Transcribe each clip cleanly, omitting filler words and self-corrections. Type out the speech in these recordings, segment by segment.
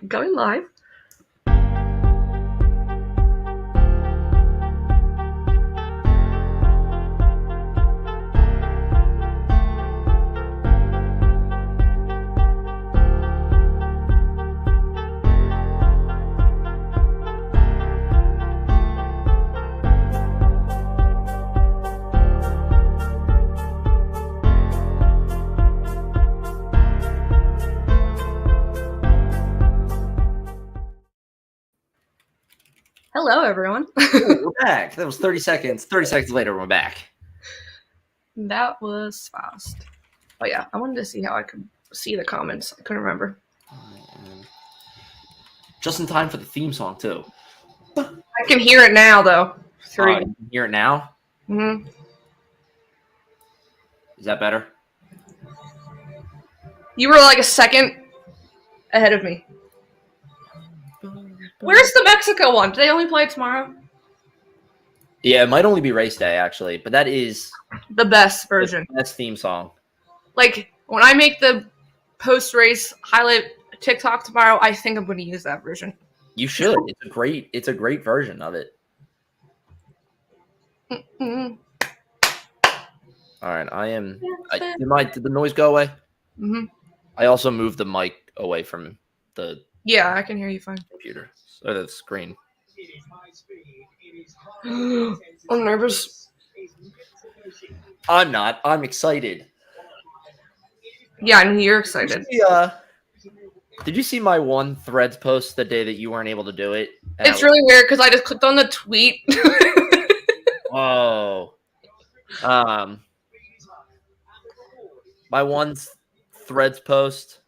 Going live. Hello, everyone. We're back. That was 30 seconds. 30 seconds later, we're back. That was fast. Oh, yeah. I wanted to see how I could see the comments. I couldn't remember. Just in time for the theme song, too. I can hear it now, though. You can hear it now? Mm-hmm. Is that better? You were like a second ahead of me. Where's the Mexico one? Do they only play tomorrow? Yeah, it might only be race day, actually. But that is the best version. The best theme song. Like, when I make the post-race highlight TikTok tomorrow, I think I'm going to use that version. You should. It's a great version of it. Mm-hmm. All right, did the noise go away? Mm-hmm. I also moved the mic away from the Yeah, I can hear you fine. Computer. Or the screen. I'm nervous. I'm not. I'm excited. Yeah, I know you're excited. Did you see my one Threads post the day that you weren't able to do it? It's really weird because I just clicked on the tweet. Oh. My one Threads post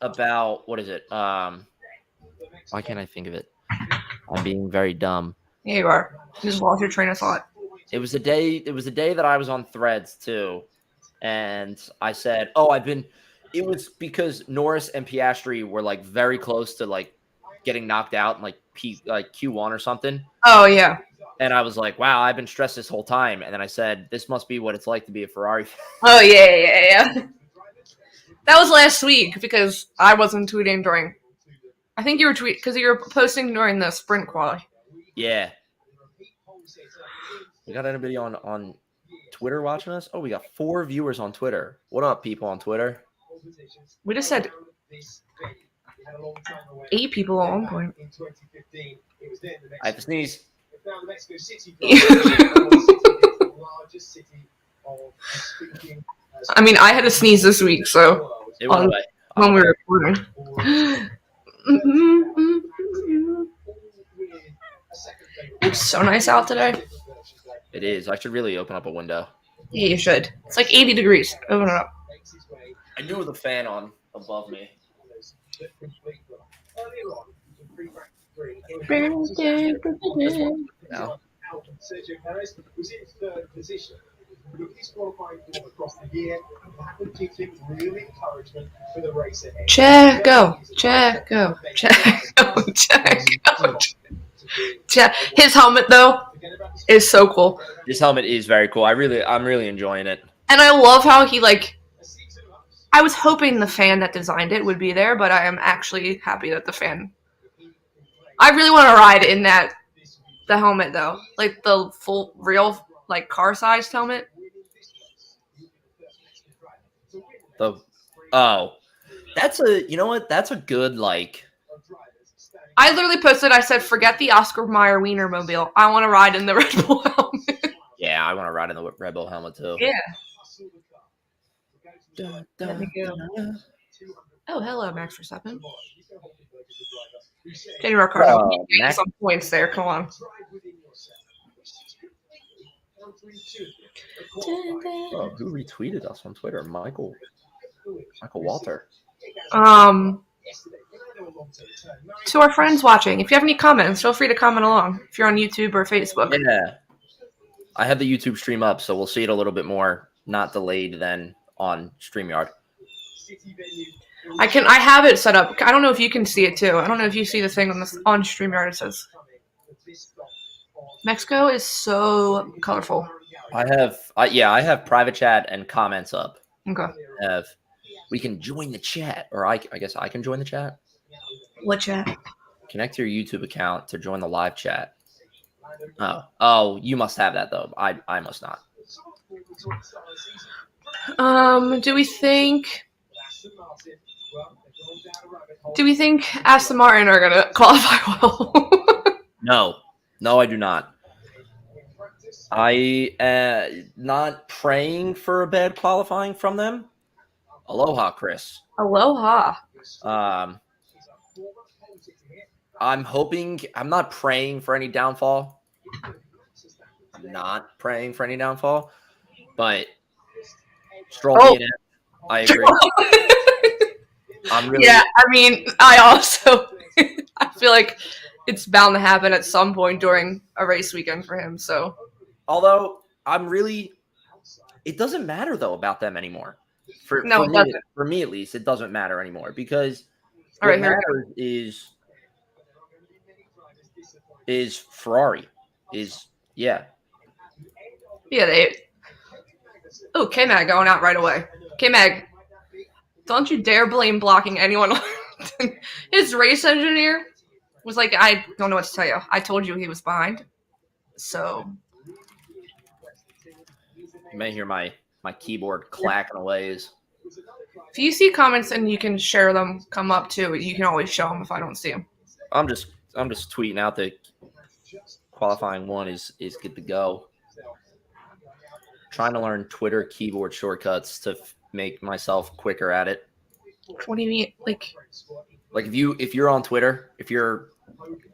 about, what is it? Why can't I think of it? I'm being very dumb. Yeah, you are. You just lost your train of thought. It was the day that I was on Threads too. And I said, it was because Norris and Piastri were like very close to like getting knocked out in like Q1 or something. Oh yeah. And I was like, wow, I've been stressed this whole time. And then I said, this must be what it's like to be a Ferrari fan. Oh yeah. That was last week because I wasn't tweeting during. I think you were tweeting because you were posting during the sprint quali. Yeah. We got anybody on Twitter watching us? Oh, we got 4 viewers on Twitter. What up, people on Twitter? We just said 8 people at one point. I have to sneeze. I mean, I had to sneeze this week, so it went away. When we were recording. It's so nice out today. It is. I should really open up a window. Yeah, you should. It's like 80 degrees. Open it up. I do with the fan on above me. No. Checo. His helmet though is so cool. This helmet is very cool. I'm really enjoying it. And I love how he I was hoping the fan that designed it would be there, but I am actually happy that the fan. I really want to ride in the helmet though, like the full real car sized helmet. That's a good I literally posted. I said, "Forget the Oscar Mayer Wienermobile. I want to ride in the Red Bull helmet." Yeah, I want to ride in the Red Bull helmet too. Yeah. Oh, hello, Max Verstappen. Daniel Ricciardo. Some points there. Come on. Oh, who retweeted us on Twitter? Michael Walter. To our friends watching, if you have any comments, feel free to comment along. If you're on YouTube or Facebook. Yeah. I have the YouTube stream up, so we'll see it a little bit more not delayed than on StreamYard. I have it set up. I don't know if you can see it too. I don't know if you see the thing on StreamYard. It says Mexico is so colorful. I have private chat and comments up. Okay. we can join the chat, or I guess I can join the chat. What chat? Connect to your YouTube account to join the live chat. Oh, you must have that though. I must not. Do we think Aston Martin are gonna qualify well? No, I do not. I not praying for a bad qualifying from them. Aloha, Chris. Aloha. I'm hoping. I'm not praying for any downfall. I'm not praying for any downfall, but Stroll being it, I agree. I'm really. Yeah, I mean, I also I feel like it's bound to happen at some point during a race weekend for him. So, although it doesn't matter though about them anymore. For me at least, it doesn't matter anymore because what matters is Ferrari. Yeah. Oh, K-Mag going out right away. K-Mag, don't you dare blame blocking anyone. His race engineer was like, I don't know what to tell you. I told you he was behind. So. You may hear my keyboard clacking away. If you see comments and you can share them, come up too. You can always show them if I don't see them. I'm just tweeting out that qualifying 1 is good to go. Trying to learn Twitter keyboard shortcuts to make myself quicker at it. What do you mean? Like if you're on Twitter, if you're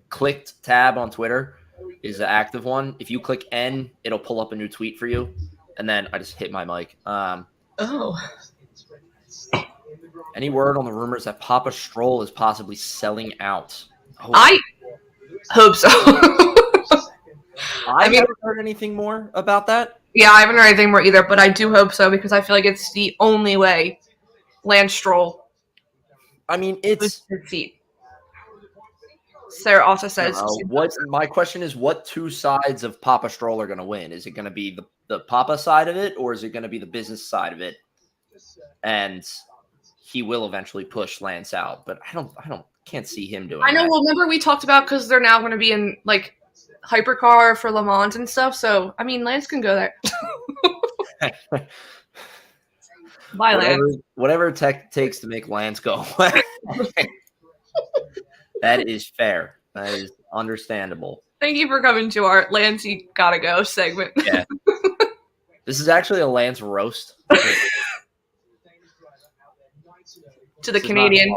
clicked tab on Twitter is the active one. If you click N, it'll pull up a new tweet for you. And then I just hit my mic. Any word on the rumors that Papa Stroll is possibly selling out? I hope so. I haven't heard anything more about that. Yeah, I haven't heard anything more either, but I do hope so because I feel like it's the only way Lance Stroll. I mean, it's his feet. Sarah also says. My question is, what 2 sides of Papa Stroll are going to win? Is it going to be the Papa side of it, or is it going to be the business side of it? And he will eventually push Lance out, but I can't see him doing. I know. Well, remember we talked about because they're now going to be in like hypercar for Le Mans and stuff. So I mean, Lance can go there. Bye, Lance. Whatever it takes to make Lance go away. That is fair. That is understandable. Thank you for coming to our Lancey Gotta Go segment. Yeah. This is actually a Lance roast. To the Canadian.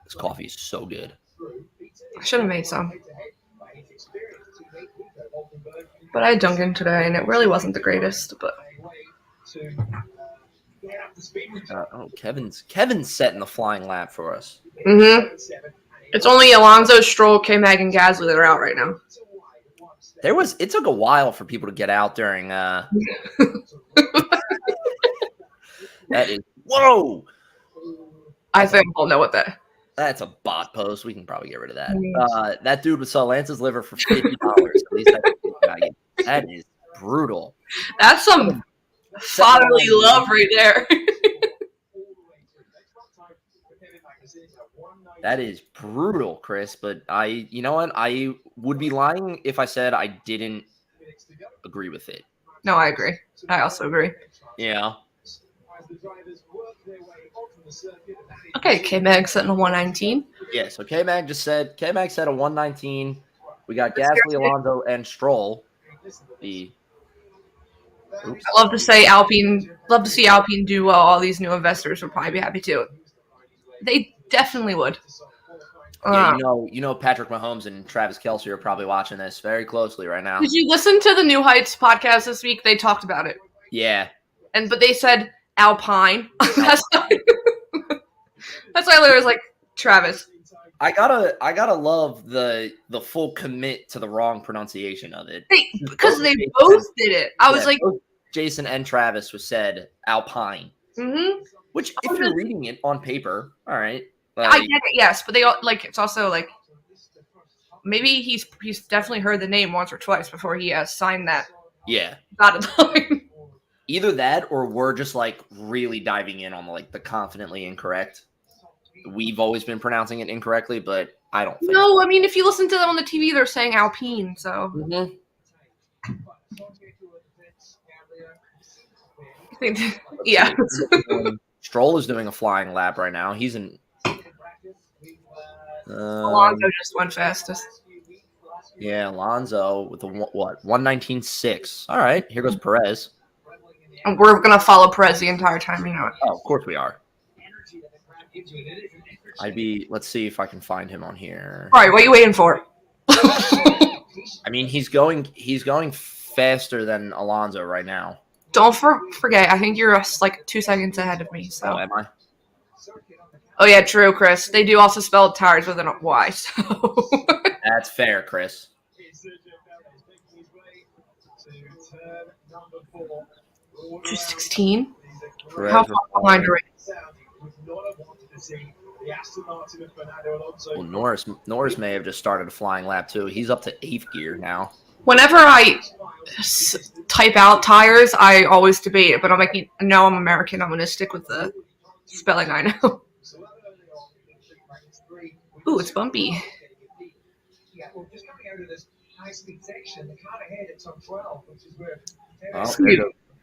This coffee is so good. I should have made some. But I had Dunkin' today, and it really wasn't the greatest. But Kevin's setting the flying lap for us. Mm-hmm. It's only Alonso, Stroll, K-Mag, and Gasly that are out right now. It took a while for people to get out during. That is whoa. I think we'll know what that. That's a bot post. We can probably get rid of that. That dude would sell Lance's liver for $50. At least that is brutal. That's some fatherly love right there. That is brutal, Chris. But you know what? I would be lying if I said I didn't agree with it. No, I agree. I also agree. Yeah. Okay, K-Mag setting a 119. Yeah, so K-Mag said a 119. We got Gasly, Alonso, and Stroll. I'd love to see Alpine do well. All these new investors would probably be happy too. They definitely would. Yeah, you know Patrick Mahomes and Travis Kelce are probably watching this very closely right now. Did you listen to the New Heights podcast this week? They talked about it. Yeah. But they said Alpine. That's why I was like, Travis. I gotta love the full commit to the wrong pronunciation of it. Because they both did it. I was like, both Jason and Travis said Alpine. Mm-hmm. Which, if you're reading it on paper, all right. I get it, yes, but they all it's also like maybe he's definitely heard the name once or twice before he signed that. Yeah. Dotted line. Either that or we're just like really diving in on like the confidently incorrect. We've always been pronouncing it incorrectly, but I don't think No, I mean, if you listen to them on the TV, they're saying Alpine, so. so. Mm-hmm. Yeah. Stroll is doing a flying lap right now. He's in. Alonso just went fastest. Yeah, Alonso with the what 119.6. All right, here goes Perez. And we're going to follow Perez the entire time, you know it. Oh, of course we are. Let's see if I can find him on here. All right, what are you waiting for? I mean, he's going faster than Alonso right now. Don't forget, I think you're like 2 seconds ahead of me. So. Oh, am I? Oh yeah, true, Chris. They do also spell tires with an Y. So. That's fair, Chris. 216. Perez How far behind are we? Well, Norris may have just started a flying lap too. He's up to 8th gear now. Whenever I type out tires, I always debate it, but I'm like, no, I'm American. I'm going to stick with the spelling I know. Ooh, it's bumpy. Oh,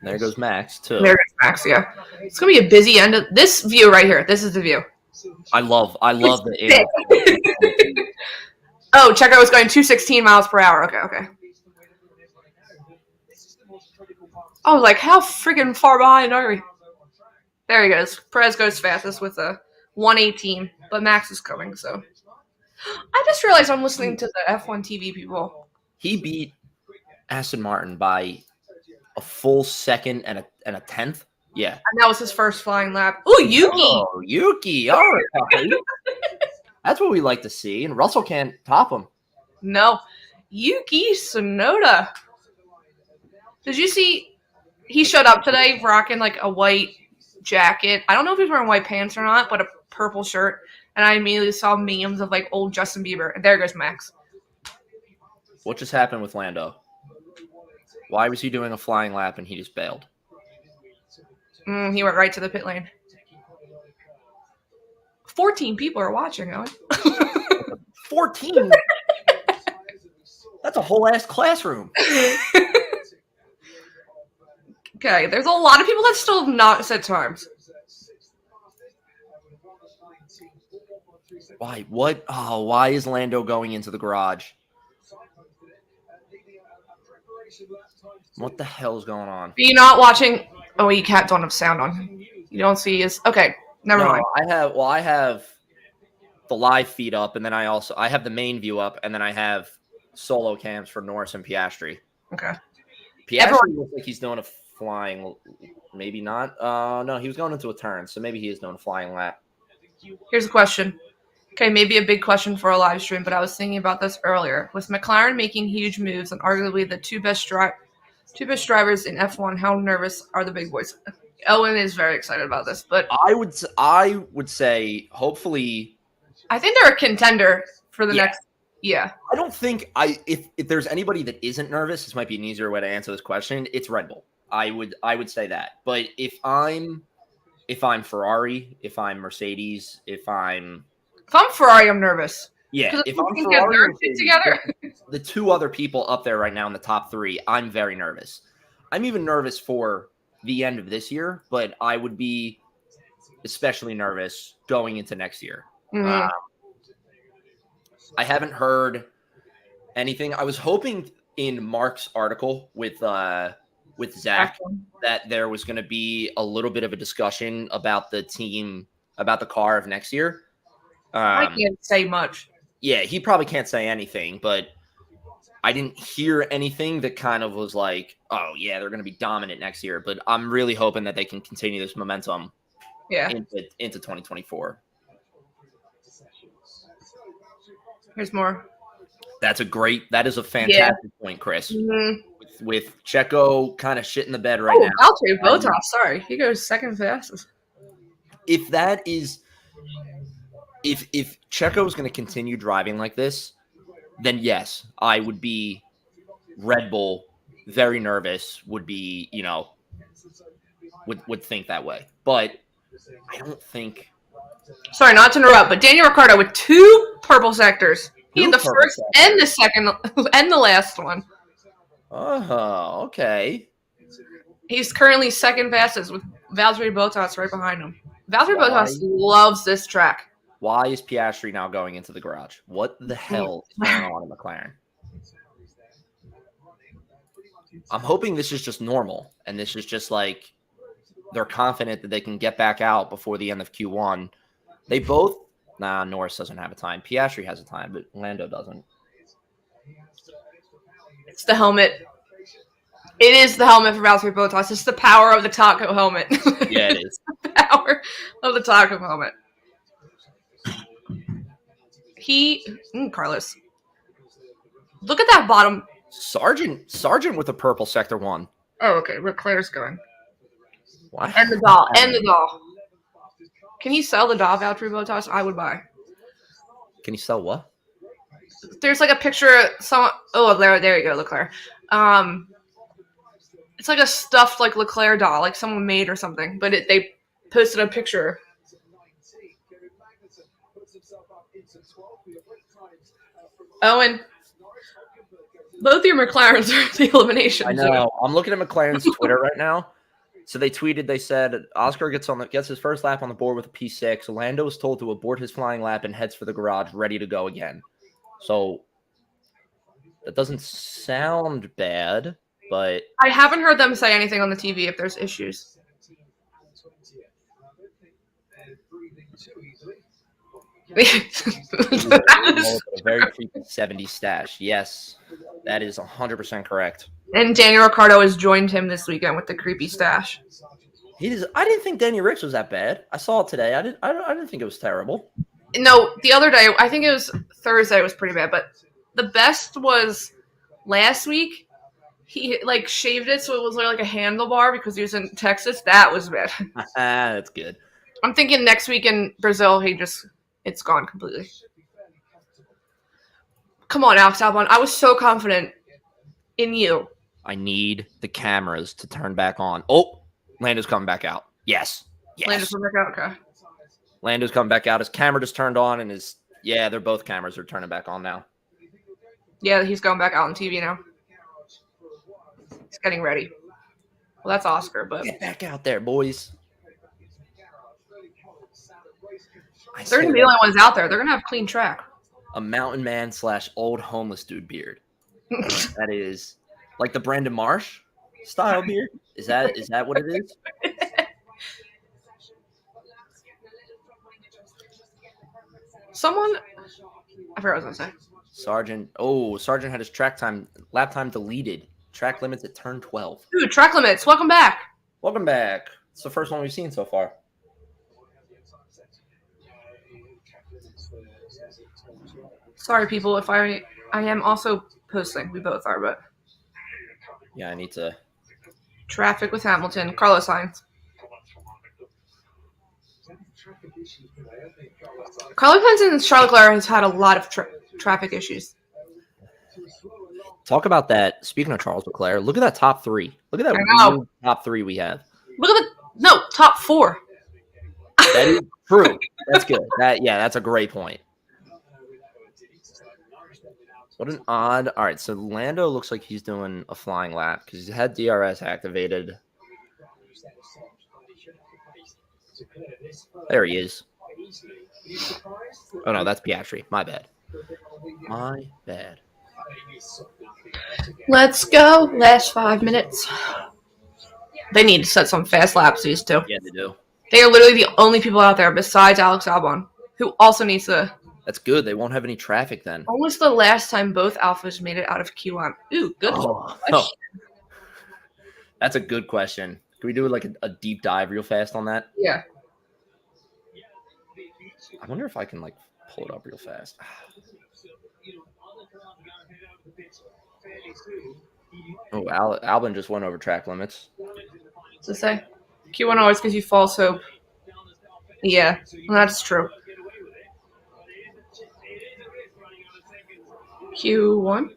there goes Max too. There goes Max, yeah. It's going to be a busy end of this view right here. This is the view. I love the Oh, Checo was going 216 miles per hour. Okay. Oh, like how freaking far behind are we? There he goes. Perez goes fastest with a 118, but Max is coming, so. I just realized I'm listening to the F1 TV people. He beat Aston Martin by a full second and a tenth. Yeah. And that was his first flying lap. Ooh, Yuki! Oh, Yuki. All right. That's what we like to see, and Russell can't top him. No. Yuki Tsunoda. Did you see he showed up today rocking like a white jacket. I don't know if he's wearing white pants or not, but a purple shirt. And I immediately saw memes of like old Justin Bieber. And there goes Max. What just happened with Lando? Why was he doing a flying lap and he just bailed? He went right to the pit lane. 14 people are watching, Owen. 14? That's a whole ass classroom. Okay, there's a lot of people that still have not set times. Why? What? Oh, why is Lando going into the garage? What the hell is going on? Are you not watching? Oh, you don't have sound on. You don't see his. Okay, never mind. I have the live feed up, and then I have the main view up, and then I have solo cams for Norris and Piastri. Okay. Piastri looks like he's doing a flying. Maybe not. No, he was going into a turn, so maybe he is doing a flying lap. Here's a question. Okay, maybe a big question for a live stream, but I was thinking about this earlier. With McLaren making huge moves and arguably the two best drivers in F1, how nervous are the big boys? Owen is very excited about this, but I would say hopefully. I think they're a contender for the next. Yeah. I don't think if there's anybody that isn't nervous, this might be an easier way to answer this question. It's Red Bull. I would say that. But if I'm Ferrari, if I'm Mercedes, if I'm Ferrari, I'm nervous. Yeah, if I'm Ferrari, get their shit together. The two other people up there right now in the top three, I'm very nervous. I'm even nervous for the end of this year, but I would be especially nervous going into next year. Mm-hmm. I haven't heard anything. I was hoping in Mark's article with Zach that there was going to be a little bit of a discussion about the team, about the car of next year. I can't say much. Yeah, he probably can't say anything, but I didn't hear anything that kind of was like, oh, yeah, they're going to be dominant next year. But I'm really hoping that they can continue this momentum into 2024. Here's more. That is a fantastic point, Chris. Mm-hmm. With Checo kind of shit in the bed right now. Valtteri Bottas, sorry. He goes second fastest. If that is... If Checo is going to continue driving like this, then yes, I would be Red Bull, very nervous, would be, would think that way. But I don't think. Sorry, not to interrupt, but Daniel Ricciardo with 2 purple sectors. He had the first and the second and the last one. Oh, okay. He's currently second fastest with Valtteri Bottas right behind him. Valtteri Bottas loves this track. Why is Piastri now going into the garage? What the hell is going on in McLaren? I'm hoping this is just normal, and this is just like they're confident that they can get back out before the end of Q1. They both... Nah, Norris doesn't have a time. Piastri has a time, but Lando doesn't. It's the helmet. It is the helmet for Valtteri Bottas. It's the power of the taco helmet. Yeah, it is. The power of the taco helmet. Carlos. Look at that bottom. Sargent with a purple sector 1. Oh, okay. Leclerc's going. What? And the doll. And the doll. Can you sell the doll, Valtteri Bottas? I would buy. Can you sell what? There's like a picture. There you go, Leclerc. It's like a stuffed like Leclerc doll, like someone made or something. But they posted a picture. Owen, both your McLarens are the elimination. I know. I'm looking at McLaren's Twitter right now. So they tweeted, they said, Oscar gets his first lap on the board with a P6. Lando is told to abort his flying lap and heads for the garage, ready to go again. So that doesn't sound bad, but... I haven't heard them say anything on the TV if there's issues. A very creepy 70 stash. Yes, that is 100% correct. And Daniel Ricciardo has joined him this weekend with the creepy stash. I didn't think Danny Ricks was that bad. I saw it today. I didn't think it was terrible. No, the other day, I think it was Thursday, it was pretty bad. But the best was last week. He like shaved it so it was like a handlebar because he was in Texas. That was bad. That's good. I'm thinking next week in Brazil, it's gone completely. Come on, Alex Albon. I was so confident in you. I need the cameras to turn back on. Oh, Lando's coming back out. Yes. Lando's coming back out, okay. Lando's coming back out. His camera just turned on, and they're both cameras are turning back on now. Yeah, he's going back out on TV now. He's getting ready. Well, that's Oscar, but... Get back out there, boys. They're going to be the only ones out there. They're going to have clean track. A mountain man / old homeless dude beard. That is like the Brandon Marsh style beard. Is that what it is? Someone, I forgot what I was gonna say. Sargent had his lap time deleted. Track limits at turn 12. Dude, track limits. Welcome back. Welcome back. It's the first one we've seen so far. Sorry, people, if I am also posting. We both are, but... Yeah, I need to... Traffic with Hamilton. Carlos Sainz. Carlos Sainz and Charles Leclerc has had a lot of traffic issues. Talk about that. Speaking of Charles Leclerc, look at that top 3. Look at that top 3 we have. Look at top 4. That is true. That's good. That's a great point. What an odd... All right, so Lando looks like he's doing a flying lap because he's had DRS activated. There he is. Oh, no, that's Piastri. My bad. Let's go. Last 5 minutes. They need to set some fast laps, these two. Yeah, they do. They are literally the only people out there besides Alex Albon, who also needs to... That's good. They won't have any traffic then. When was the last time both Alphas made it out of Q1? Ooh, good question. That's a good question. Can we do like a deep dive real fast on that? Yeah. I wonder if I can like pull it up real fast. Oh, Albon just went over track limits. What's it say? Q1 always gives you false hope. Yeah, well, that's true. Q1.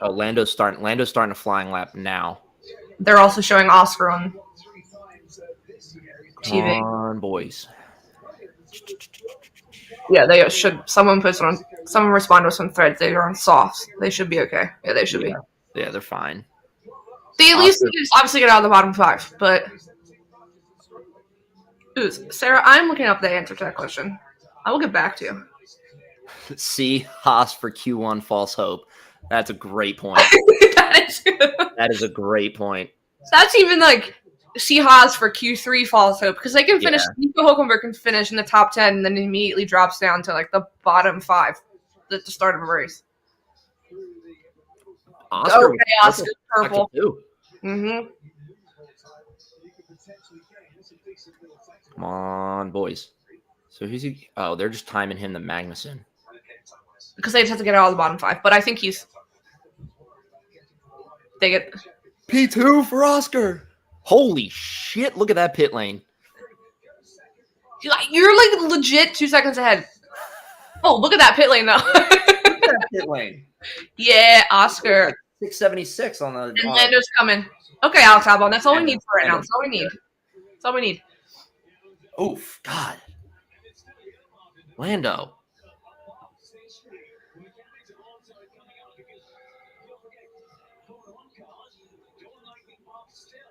Oh, Lando's starting a flying lap now. they're also showing Oscar on Come TV. on, boys. Yeah, they should. Someone respond to us on threads. They are on softs. They should be okay. Yeah, they should be. Yeah, they're fine. They at least Oscar- just obviously get out of the bottom 5, but. Ooh, Sarah, I'm looking up the answer to that question. I will get back to you. C Haas for Q1 false hope. That's a great point. That is good. That is a great point. That's even like C Haas for Q3 false hope because they can finish. Yeah. Nico Hulkenberg can finish in the top 10 and then immediately drops down to like the bottom 5 at the start of a race. Oscar, okay, Oscar purple. Mm-hmm. Come on, boys. So who's he? Oh, they're just timing him to Magnussen. Because they just have to get out of the bottom 5. But I think they get P2 for Oscar. Holy shit! Look at that pit lane. You're like legit 2 seconds ahead. Oh, look at that pit lane though. Look at that pit lane. Yeah, Oscar. Like 676 on the. And Lando's coming. Okay, Alex Albon. That's all we need for right now. That's all we need. That's all we need. Oof, God. Lando.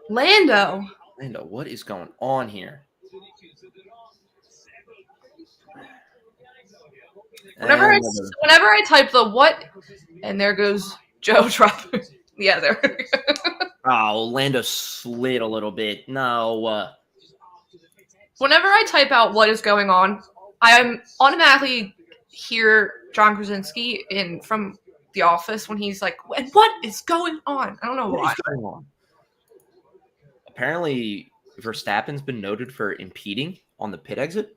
Lando, what is going on here? Whenever I type the what, and there goes Joe dropping. Yeah, there. Oh, Lando slid a little bit. No. Whenever I type out what is going on, I automatically hear John Krasinski from The Office when he's like, "What is going on?" I don't know why. What is going on? Apparently, Verstappen's been noted for impeding on the pit exit.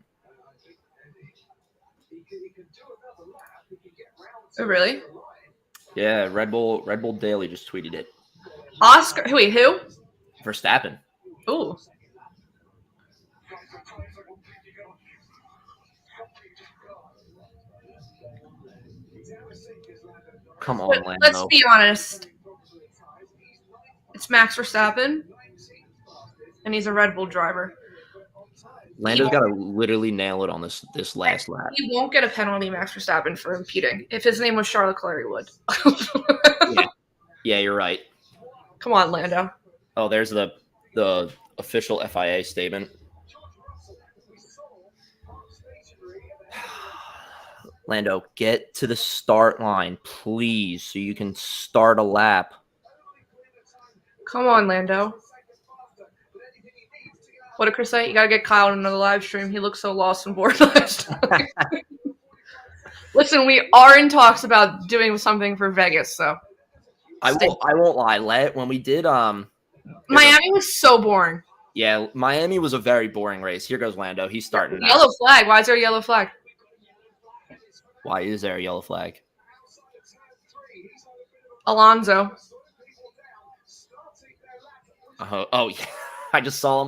Oh, really? Yeah, Red Bull Daily just tweeted it. Oscar, wait, who? Verstappen. Ooh. Come on, Lando. Let's be honest. It's Max Verstappen, and he's a Red Bull driver. Lando's got to literally nail it on this last lap. He won't get a penalty, Max Verstappen, for impeding. If his name was Charles Leclerc, he would. Yeah, you're right. Come on, Lando. Oh, there's the official FIA statement. Lando, get to the start line, please, so you can start a lap. Come on, Lando. What did Chris say? You gotta get Kyle on another live stream. He looked so lost and bored last time. Listen, we are in talks about doing something for Vegas, so I won't lie. When we did Miami was so boring. Yeah, Miami was a very boring race. Here goes Lando. He's starting now. Yellow flag. Why is there a yellow flag? Why is there a yellow flag? Alonso. Oh yeah. I just saw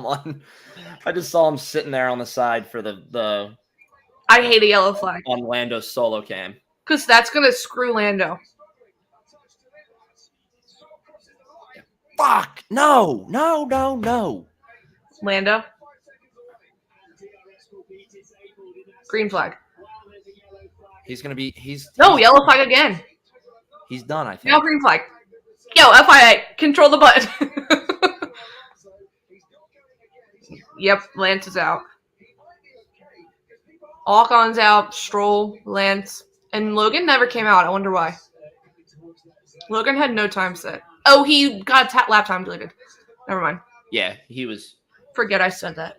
him sitting there on the side for the I hate a yellow flag. On Lando's solo cam. Because that's gonna screw Lando. Fuck! No! Lando. Green flag. No, yellow flag again. He's done, I think. No, green flag. Yo, FIA, control the button. Yep, Lance is out. Alcon's out, Stroll, Lance, and Logan never came out. I wonder why. Logan had no time set. Oh, he got lap time deleted. Never mind. Yeah, he was. Forget I said that.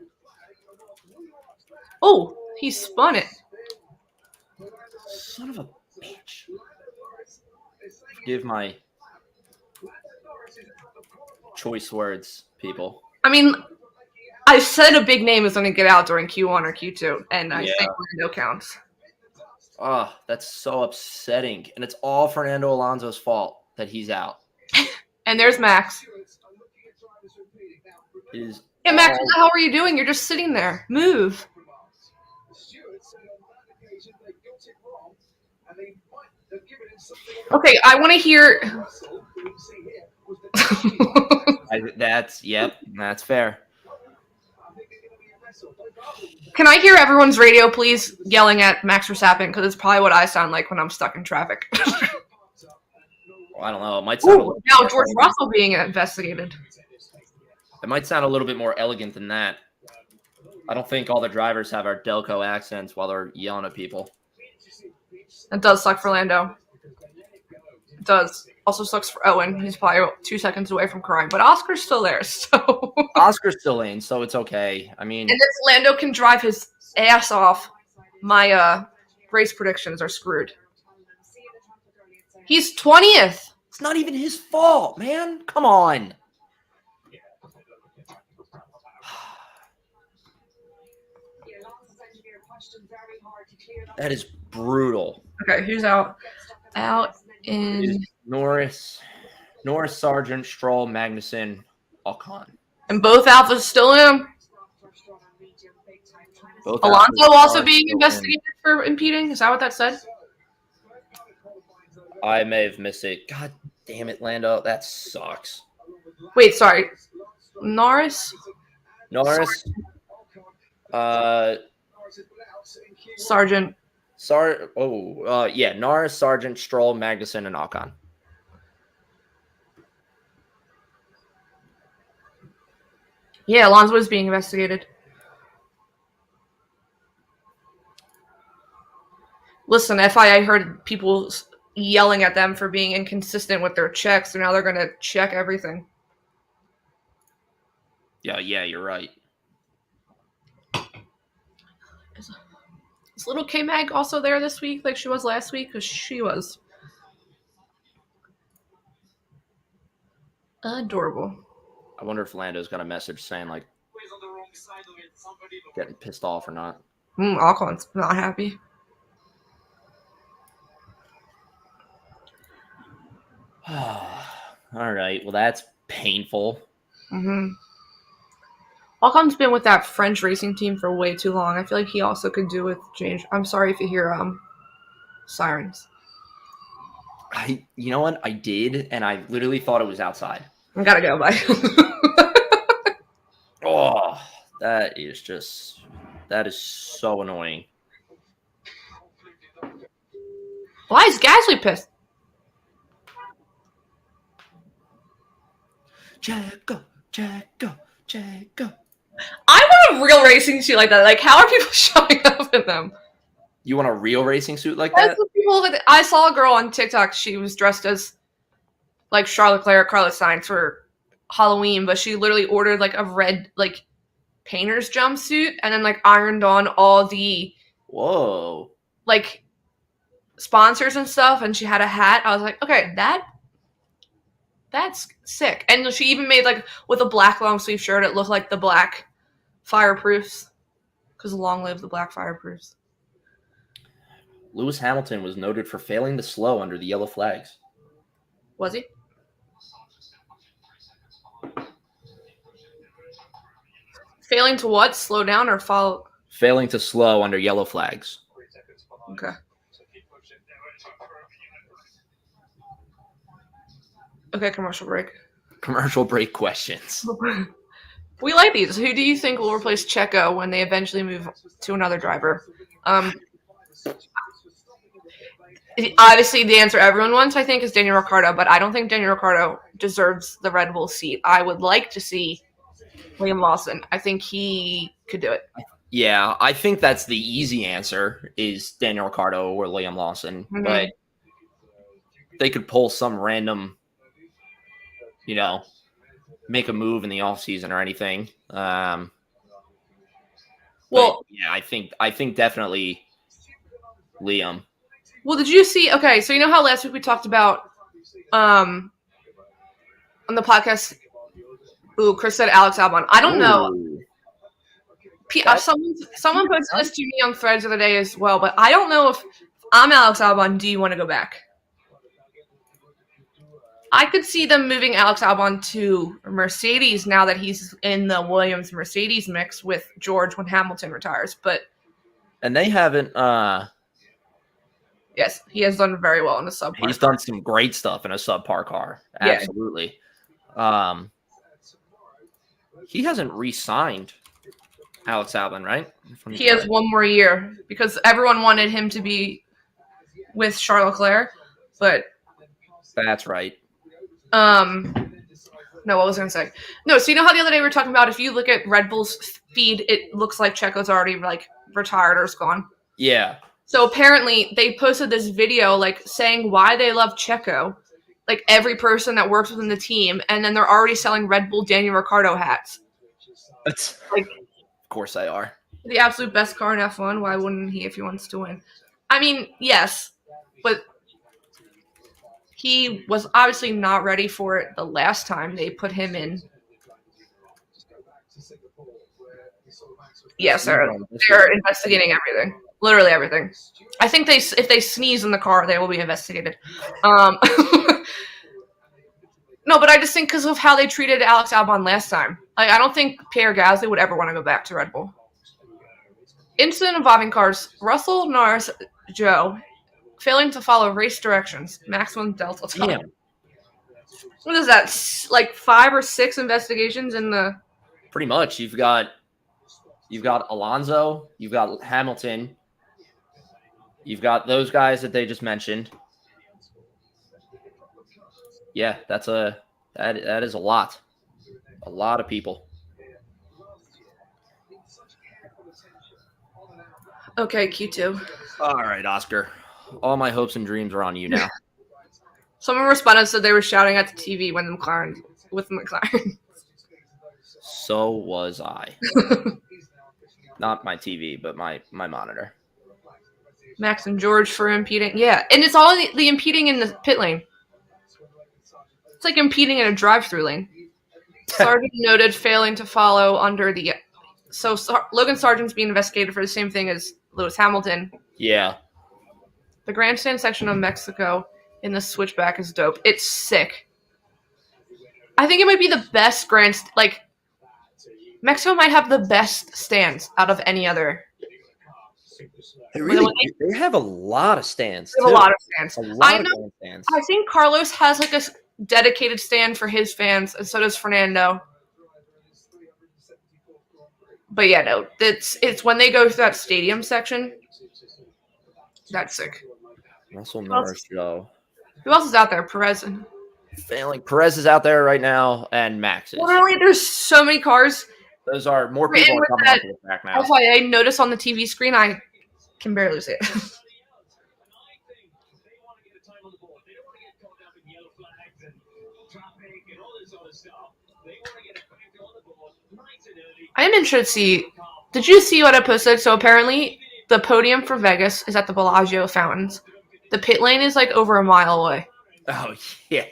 Oh, he spun it. Son of a bitch. Forgive my choice words, people. I mean, I said a big name is going to get out during Q1 or Q2, and I think Lando counts. Oh, that's so upsetting. And it's all Fernando Alonso's fault that he's out. And there's Max. Yeah, Max, what the hell are you doing? You're just sitting there. Move. Okay, I want to hear... That's fair. Can I hear everyone's radio, please, yelling at Max Verstappen? Because it's probably what I sound like when I'm stuck in traffic. Well, I don't know. It might sound now George Russell being investigated. It might sound a little bit more elegant than that. I don't think all the drivers have our Delco accents while they're yelling at people. It does suck for Lando. It does. Also sucks for Owen. He's probably 2 seconds away from crying, but Oscar's still there, so. Oscar's still in, so it's okay. I mean, and if Lando can drive his ass off, my race predictions are screwed. He's 20th. It's not even his fault, man. Come on. That is brutal. Okay, who's out? Out in Norris, Sargent, Stroll, Magnussen, Ocon. And both Alphas still in. Alonso also being investigated for impeding. Is that what that said? I may have missed it. God damn it, Lando. That sucks. Wait, sorry. Norris. Sargent. Norris, Sargent, Stroll, Magnussen, and Ocon. Yeah, Alonso is being investigated. Listen, FIA heard people yelling at them for being inconsistent with their checks, so now they're going to check everything. Yeah, you're right. Is little K-Mag also there this week like she was last week? Because she was. Adorable. I wonder if Lando's got a message saying, like, getting pissed off or not. Alcon's not happy. All right. Well, that's painful. Alcon's been with that French racing team for way too long. I feel like he also could do with change. I'm sorry if you hear sirens. You know what? I did, and I literally thought it was outside. I gotta go. Bye. Oh, that is so annoying. Why is Gasly pissed? Checo. I want a real racing suit like that. Like, how are people showing up in them? You want a real racing suit like that? I saw a girl on TikTok. She was dressed as like Charles Leclerc, Carlos Sainz for Halloween, but she literally ordered like a red like painter's jumpsuit and then like ironed on all the like sponsors and stuff, and she had a hat. I was like, okay, that's sick. And she even made like with a black long sleeve shirt, it looked like the black fireproofs. Because long live the black fireproofs. Lewis Hamilton was noted for failing to slow under the yellow flags. Was he? Failing to what? Slow down or follow? Failing to slow under yellow flags. Okay. Okay, commercial break. Commercial break questions. We like these. Who do you think will replace Checo when they eventually move to another driver? Obviously, the answer everyone wants, I think, is Daniel Ricciardo, but I don't think Daniel Ricciardo deserves the Red Bull seat. I would like to see Liam Lawson. I think he could do it. Yeah, I think that's the easy answer is Daniel Ricciardo or Liam Lawson, but they could pull some random, make a move in the offseason or anything. I think definitely Liam. Well, did you see? Okay, so you know how last week we talked about on the podcast. Ooh, Chris said Alex Albon. I don't know. Someone posted this to me on Threads the other day as well, but I don't know if I'm Alex Albon. Do you want to go back? I could see them moving Alex Albon to Mercedes now that he's in the Williams Mercedes mix with George when Hamilton retires. And they haven't. Yes, he has done very well in a subpar. He's done some great stuff in a subpar car. Absolutely. He hasn't re-signed Alex Albon, right? He has one more year because everyone wanted him to be with Charles Leclerc, but that's right. No, what was I going to say? No, so you know how the other day we were talking about if you look at Red Bull's feed, it looks like Checo's already like retired or is gone. Yeah. So apparently they posted this video like saying why they love Checo, like every person that works within the team, and then they're already selling Red Bull Daniel Ricciardo hats. That's like, of course they are. The absolute best car in F1. Why wouldn't he if he wants to win? I mean, yes, but he was obviously not ready for it the last time they put him in. Yes, they're investigating everything. Literally everything. I think if they sneeze in the car, they will be investigated. No, but I just think because of how they treated Alex Albon last time. Like, I don't think Pierre Gasly would ever want to go back to Red Bull. Incident involving cars. Russell, Norris, Joe, failing to follow race directions. Maximum delta time. Yeah. What is that? Like 5 or 6 investigations in the... Pretty much. You've got Alonso. You've got Hamilton. You've got those guys that they just mentioned. Yeah, that is a lot. A lot of people. Okay, Q2. All right, Oscar. All my hopes and dreams are on you now. Someone responded said they were shouting at the TV when with McLaren. So was I. Not my TV, but my monitor. Max and George for impeding. Yeah, and it's all the impeding in the pit lane. It's like impeding in a drive-through lane. Sargent noted failing to follow under the... So Logan Sargent's being investigated for the same thing as Lewis Hamilton. Yeah. The grandstand section of Mexico in the switchback is dope. It's sick. I think it might be the best grandstand. Like, Mexico might have the best stands out of any other. They have a lot of stands. They have a lot of stands. I know. Stands. I think Carlos has like a dedicated stand for his fans, and so does Fernando. But yeah, no, it's when they go through that stadium section. That's sick. Russell Norris, Joe. Who else is out there? Perez. Failing. Perez is out there right now, and Max is. Literally, there's so many cars. Those are more people are coming onto the track now. FYI, notice on the TV screen, I can barely see it. I am interested to see. Did you see what I posted? So apparently, the podium for Vegas is at the Bellagio Fountains. The pit lane is like over a mile away. Oh yeah,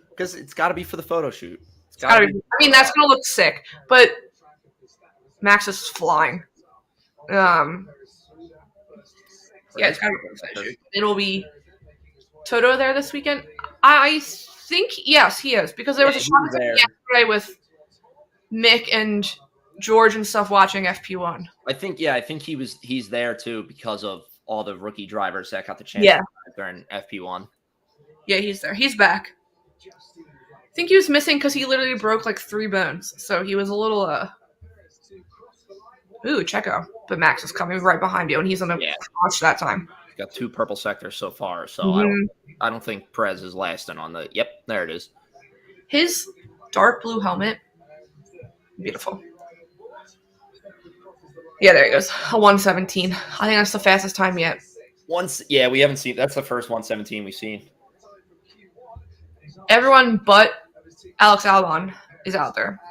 because it's got to be for the photo shoot. It's gotta be. I mean, that's gonna look sick. But Max is flying. Yeah, it's gotta be for the photo shoot. It'll be Toto there this weekend. I think yes, he is because there was a shot yesterday with Mick and George and stuff watching FP1. I think he's there too because of all the rookie drivers that got the chance during FP1. Yeah, he's there. He's back. I think he was missing because he literally broke like 3 bones, so he was a little Ooh, Checo. But Max is coming right behind you, and he's gonna watch that time. He's got 2 purple sectors so far, so I don't think Perez is lasting on the. Yep, there it is. His dark blue helmet, beautiful. Yeah, there he goes. A 117. I think that's the fastest time yet. We haven't seen. That's the first 117 we've seen. Everyone but Alex Albon is out there.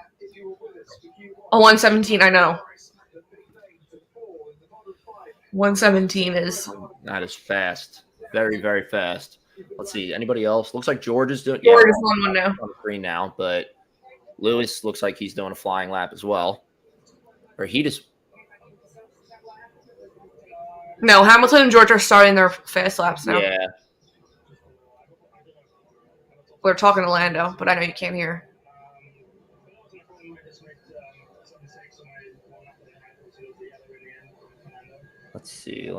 A 117, I know. 117 is... That is fast. Very, very fast. Let's see. Anybody else? Looks like George is doing... George is on one now. On the screen now, but Lewis looks like he's doing a flying lap as well. Or he just... No, Hamilton and George are starting their fast laps now. Yeah. We're talking to Lando, but I know you can't hear. Let's see.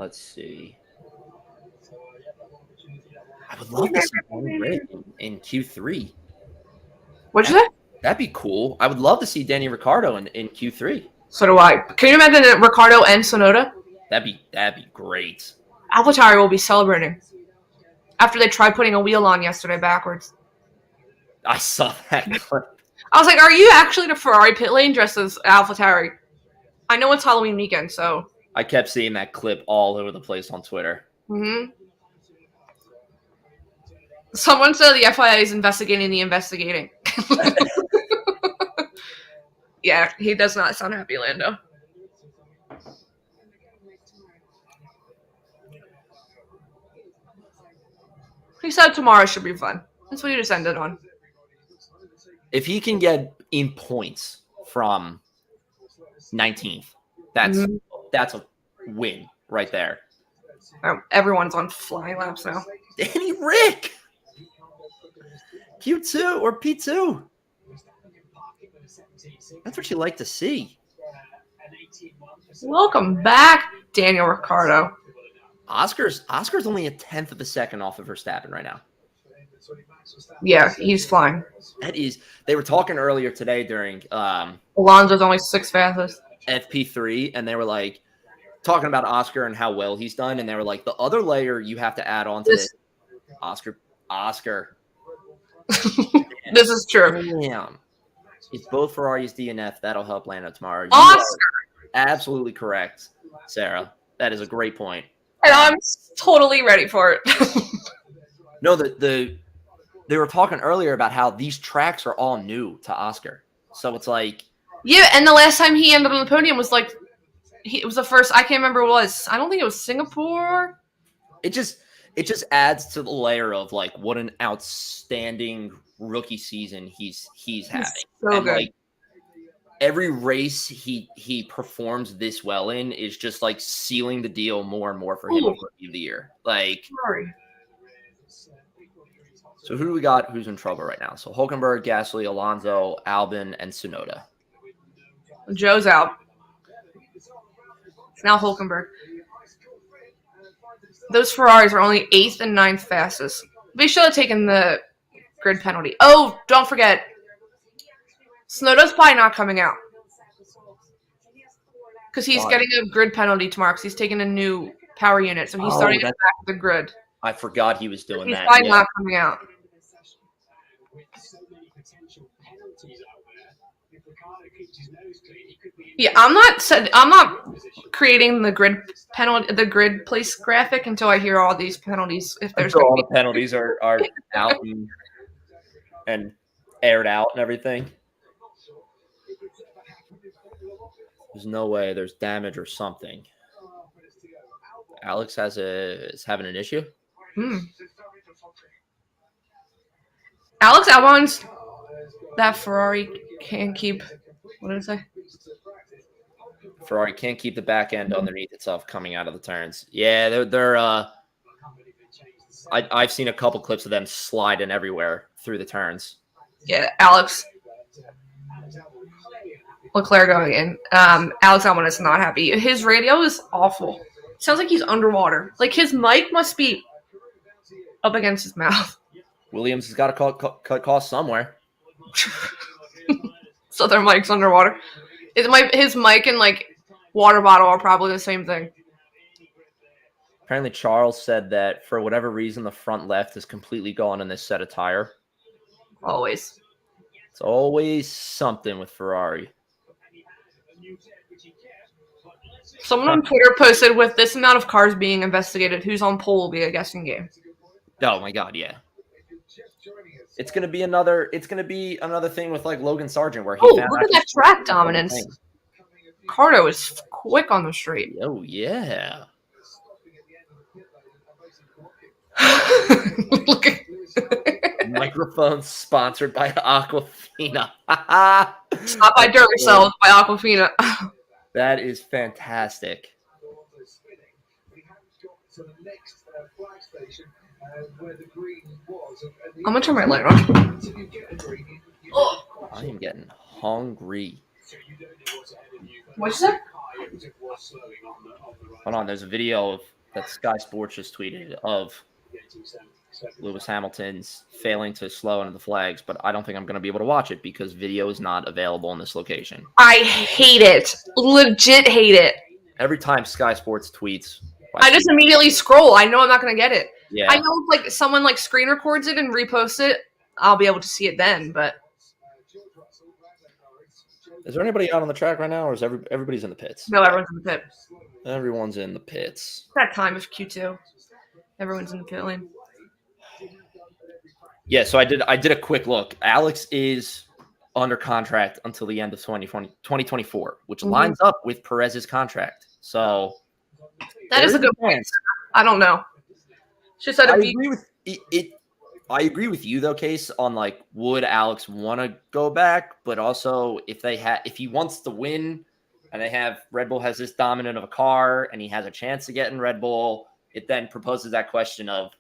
I would love to see one red in Q3. What'd you say? That'd be cool. I would love to see Danny Ricciardo in Q3. So do I. Can you imagine that Ricardo and Sonoda? That'd be great. AlphaTauri will be celebrating after they tried putting a wheel on yesterday backwards. I saw that clip. I was like, are you actually the Ferrari pit lane dressed as AlphaTauri? I know it's Halloween weekend, so. I kept seeing that clip all over the place on Twitter. Mm-hmm. Someone said the FIA is investigating the investigating. Yeah, he does not sound happy, Lando. He said tomorrow should be fun. That's what he just ended on. If he can get in points from 19th, that's a win right there. Everyone's on flying laps now. Danny Rick! Q2 or P2. That's what you like to see. Welcome back, Daniel Ricciardo. Oscar's only a 1/10 of a second off of Verstappen right now. Yeah, he's flying. They were talking earlier today during Alonso's only 6 fastest. FP3, and they were like talking about Oscar and how well he's done, and they were like, the other layer you have to add on to this, Oscar. This is true. Damn. It's both Ferrari's DNF. That'll help Lando tomorrow. Oscar! Absolutely correct, Sarah. That is a great point. And I'm totally ready for it. No, they were talking earlier about how these tracks are all new to Oscar. So it's like... Yeah, and the last time he ended on the podium was like... it was the first... I can't remember what it was. I don't think it was Singapore. It just adds to the layer of like what an outstanding rookie season he's having. So and good. Like, every race he performs this well in is just like sealing the deal more and more for him of Rookie of the Year. Like, Sorry. So who do we got who's in trouble right now? So Hülkenberg, Gasly, Alonso, Albon, and Tsunoda. Joe's out. It's now Hülkenberg. Those Ferraris are only 8th and 9th fastest. They should have taken the grid penalty. Oh, don't forget. Tsunoda's probably not coming out. Because he's getting a grid penalty tomorrow because he's taking a new power unit. So he's starting at the back of the grid. I forgot he was doing He's that. probably not coming out. Yeah, I'm not creating the grid penalty, the grid place graphic until I hear all these penalties. If there's all the penalties are out and aired out and everything. There's no way there's damage or something. Alex is having an issue. Alex Albon's that Ferrari can't keep. What did it say? Ferrari can't keep the back end underneath itself coming out of the turns. Yeah, they're I've seen a couple clips of them sliding everywhere through the turns. Yeah, Alex Leclerc going in. Alex Albon is not happy. His radio is awful. Sounds like he's underwater. Like his mic must be up against his mouth. Williams has got to cut costs somewhere. So their mic's underwater. His mic and like water bottle are probably the same thing. Apparently, Charles said that for whatever reason, the front left is completely gone in this set of tire. Always. It's always something with Ferrari. Someone on Twitter posted, with this amount of cars being investigated, who's on pole will be a guessing game. Oh my god, yeah. It's gonna be another thing with like Logan Sargent where he look at that track dominance. Cardo is quick on the straight. Oh yeah. Look at Microphone sponsored by Aquafina. Stop by Duracell by Aquafina. That is fantastic. I'm gonna turn my light on. I am getting hungry. What's that? Hold on, there's a video that Sky Sports just tweeted of Lewis Hamilton's failing to slow into the flags, but I don't think I'm going to be able to watch it because video is not available in this location. I hate it. Legit hate it. Every time Sky Sports tweets, I just immediately scroll. I know I'm not going to get it. yeah. I know if like someone like screen records it and reposts it, I'll be able to see it then, but Is there anybody out on the track right now, or is everybody's in the pits? no, everyone's in the pit. Everyone's in the pits. It's that time of Q2. Everyone's in the pit lane. Yeah, so I did a quick look. Alex is under contract until the end of 2024, which lines up with Perez's contract. So that is a good point. I don't know. She said I agree with it. I agree with you though, Case, on like would Alex want to go back, but also if he wants to win and Red Bull has this dominant of a car and he has a chance to get in Red Bull, it then proposes that question of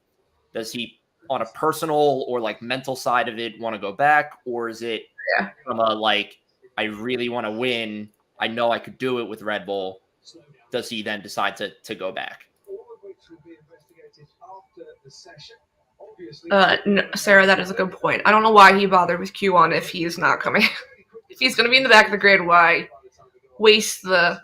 does he on a personal or like mental side of it want to go back, or is it from a like I really want to win, I know I could do it with Red Bull, does he then decide to go back? No, Sarah, that is a good point. I don't know why he bothered with Q1 if he is not coming. If he's going to be in the back of the grid, why waste the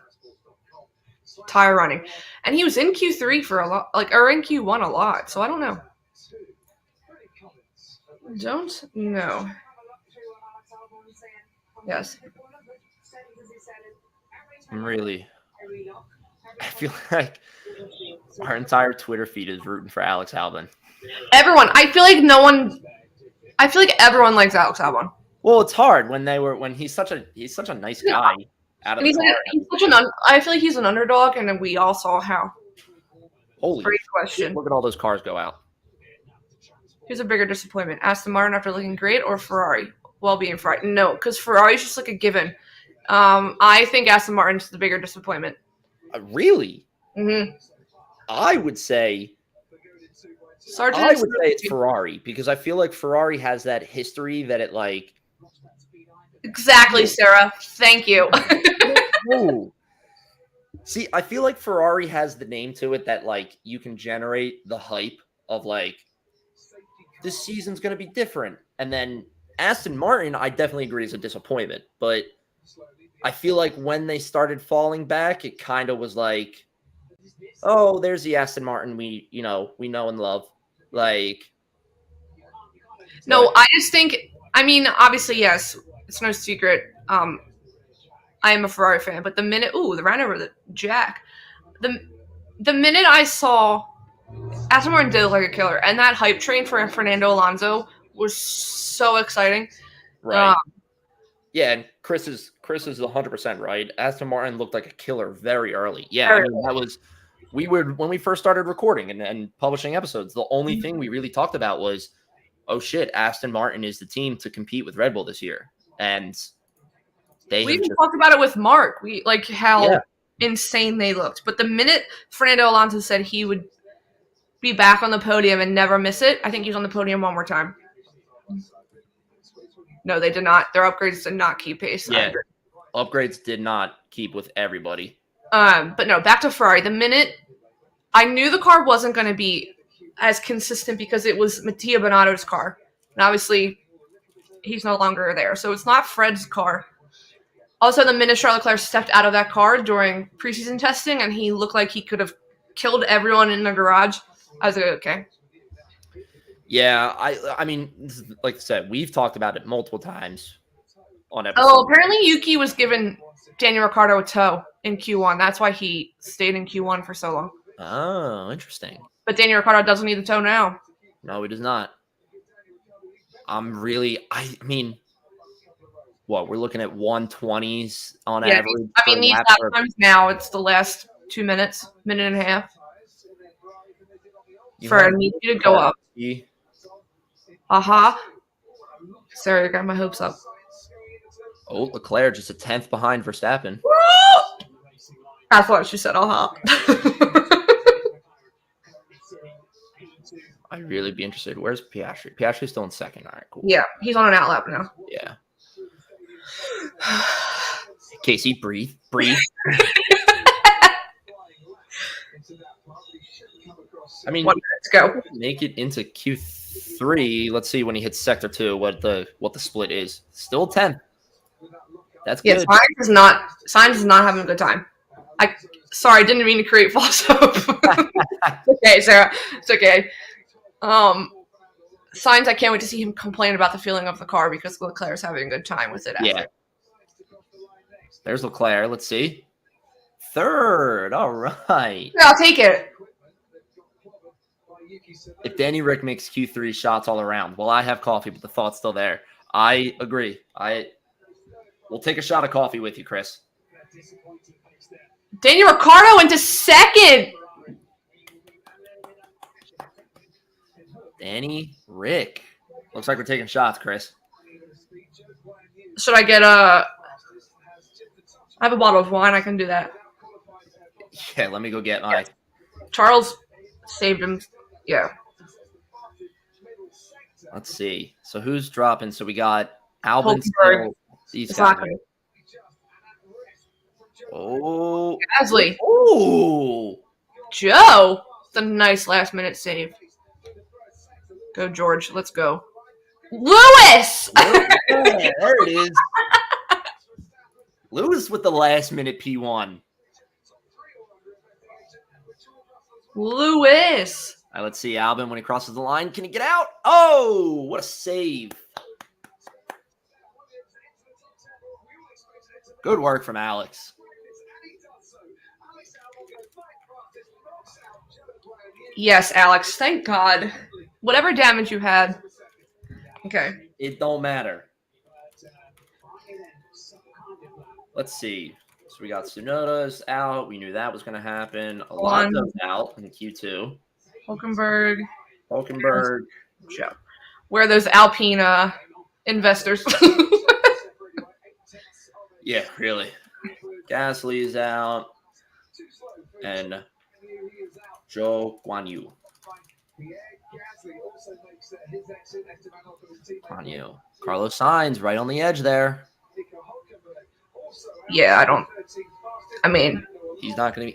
tire running? And he was in Q3 for a lot, or in Q1 a lot, so I don't know. Don't know. Yes. I feel like our entire Twitter feed is rooting for Alex Albon. Everyone. I feel like everyone likes Alex Albon. Well, it's hard when he's such a nice guy out of the car. I feel like he's an underdog, and then we all saw how. Holy great question. Look at all those cars go out. Who's a bigger disappointment? Aston Martin after looking great, or Ferrari while being Ferrari? No, because Ferrari's just like a given. I think Aston Martin's the bigger disappointment. Really? Mm-hmm. I would say it's Ferrari because I feel like Ferrari has that history that it like. Exactly, Sarah. Thank you. Ooh. See, I feel like Ferrari has the name to it that like you can generate the hype of like this season's going to be different. And then Aston Martin, I definitely agree is a disappointment, but I feel like when they started falling back, it kind of was like, oh, there's the Aston Martin we know and love. Like, no, I just think, I mean, obviously, yes, it's no secret. I am a Ferrari fan, but the minute, the ran over the Jack. The minute I saw Aston Martin did look like a killer, and that hype train for Fernando Alonso was so exciting. Right. Yeah, and Chris is 100% right. Aston Martin looked like a killer very early. Yeah, I mean, that was when we first started recording and publishing episodes, the only thing we really talked about was, oh shit, Aston Martin is the team to compete with Red Bull this year. And we even talked about it with Mark. We like how insane they looked. But the minute Fernando Alonso said he would be back on the podium and never miss it, I think he was on the podium one more time. No, they did not. Their upgrades did not keep pace. Yeah, upgrades did not keep with everybody. But no, back to Ferrari. The minute I knew the car wasn't going to be as consistent because it was Mattia Binotto's car. And obviously, he's no longer there. So it's not Fred's car. Also, the minute Charles Leclerc stepped out of that car during preseason testing and he looked like he could have killed everyone in the garage, I was like, okay. Yeah, I mean, like I said, we've talked about it multiple times on episodes. Oh, apparently Yuki was given Daniel Ricciardo a tow in Q1. That's why he stayed in Q1 for so long. Oh, interesting. But Daniel Ricciardo doesn't need the tow now. No, he does not. I mean, what, we're looking at 120s on average? I mean, these lap times now, it's the last 2 minutes, minute and a half. For a need to go up. Sorry, I got my hopes up. Oh, Leclerc just a 10th behind Verstappen. That's what she said, I'd really be interested. Where's Piastri? Piastri's still in second. All right, cool. Yeah, he's on an outlap now. Yeah. Casey, breathe. I mean, 1 minute to go. make it into Q3. Let's see when he hits Sector 2 what the split is. Still 10th. That's Yeah, good. Signs is not having a good time. Sorry, I didn't mean to create false hope. Okay, Sarah. It's okay. Signs, I can't wait to see him complain about the feeling of the car because Leclerc's having a good time with it. Yeah. There's Leclerc. Let's see. 3rd. All right. Yeah, I'll take it. If Danny Rick makes Q3 shots all around, well, I have coffee, but the thought's still there. I agree. We'll take a shot of coffee with you, Chris. Daniel Ricciardo into 2nd. Danny Rick. Looks like we're taking shots, Chris. Should I get I have a bottle of wine. I can do that. Yeah, let me go get my. Charles saved him. Yeah. Let's see. So who's dropping? So we got Albin. These It's guys. not good. Oh. Gasly. Oh. Joe. It's a nice last minute save. Go, George. Let's go. Lewis! There it is. Lewis with the last minute P1. Lewis. All right, let's see. Albin, when he crosses the line, can he get out? Oh, what a save. Good work from Alex. Yes, Alex. Thank God. Whatever damage you had. Okay. It don't matter. Let's see. So we got Tsunoda's out. We knew that was going to happen. Alonso's out in Q2. Hulkenberg. Joe. Where are those Alpine investors? Yeah, really. Gasly's out. And Zhou Guanyu. Carlos Sainz right on the edge there. Yeah, he's not gonna.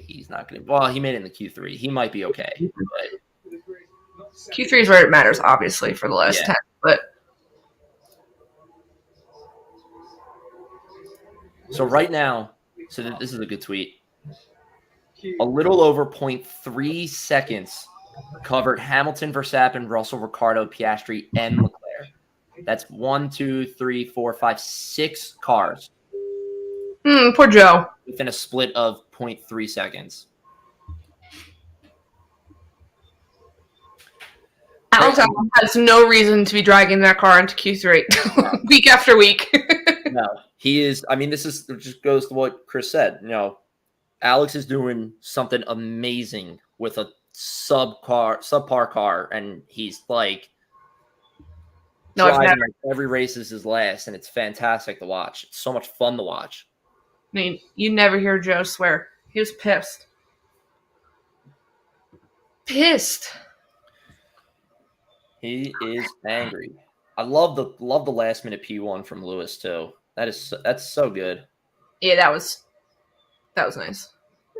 Well, he made it in the Q3. He might be okay. But Q3 is where it matters, obviously, for the last 10. But so right now, this is a good tweet. A little over 0.3 seconds covered Hamilton, Verstappen, Russell, Ricciardo, Piastri, and Leclerc. That's 1, 2, 3, 4, 5, 6 cars. Poor Joe. Within a split of 0.3 seconds. Alex Albon has no reason to be dragging that car into Q3 week after week. No, he is. I mean, it just goes to what Chris said. Alex is doing something amazing with a subpar car, and he's like driving like every race is his last, and it's fantastic to watch. It's so much fun to watch. I mean, you never hear Joe swear. He was pissed. He is angry. I love the last minute P1 from Lewis too. That's so good. Yeah, that was nice.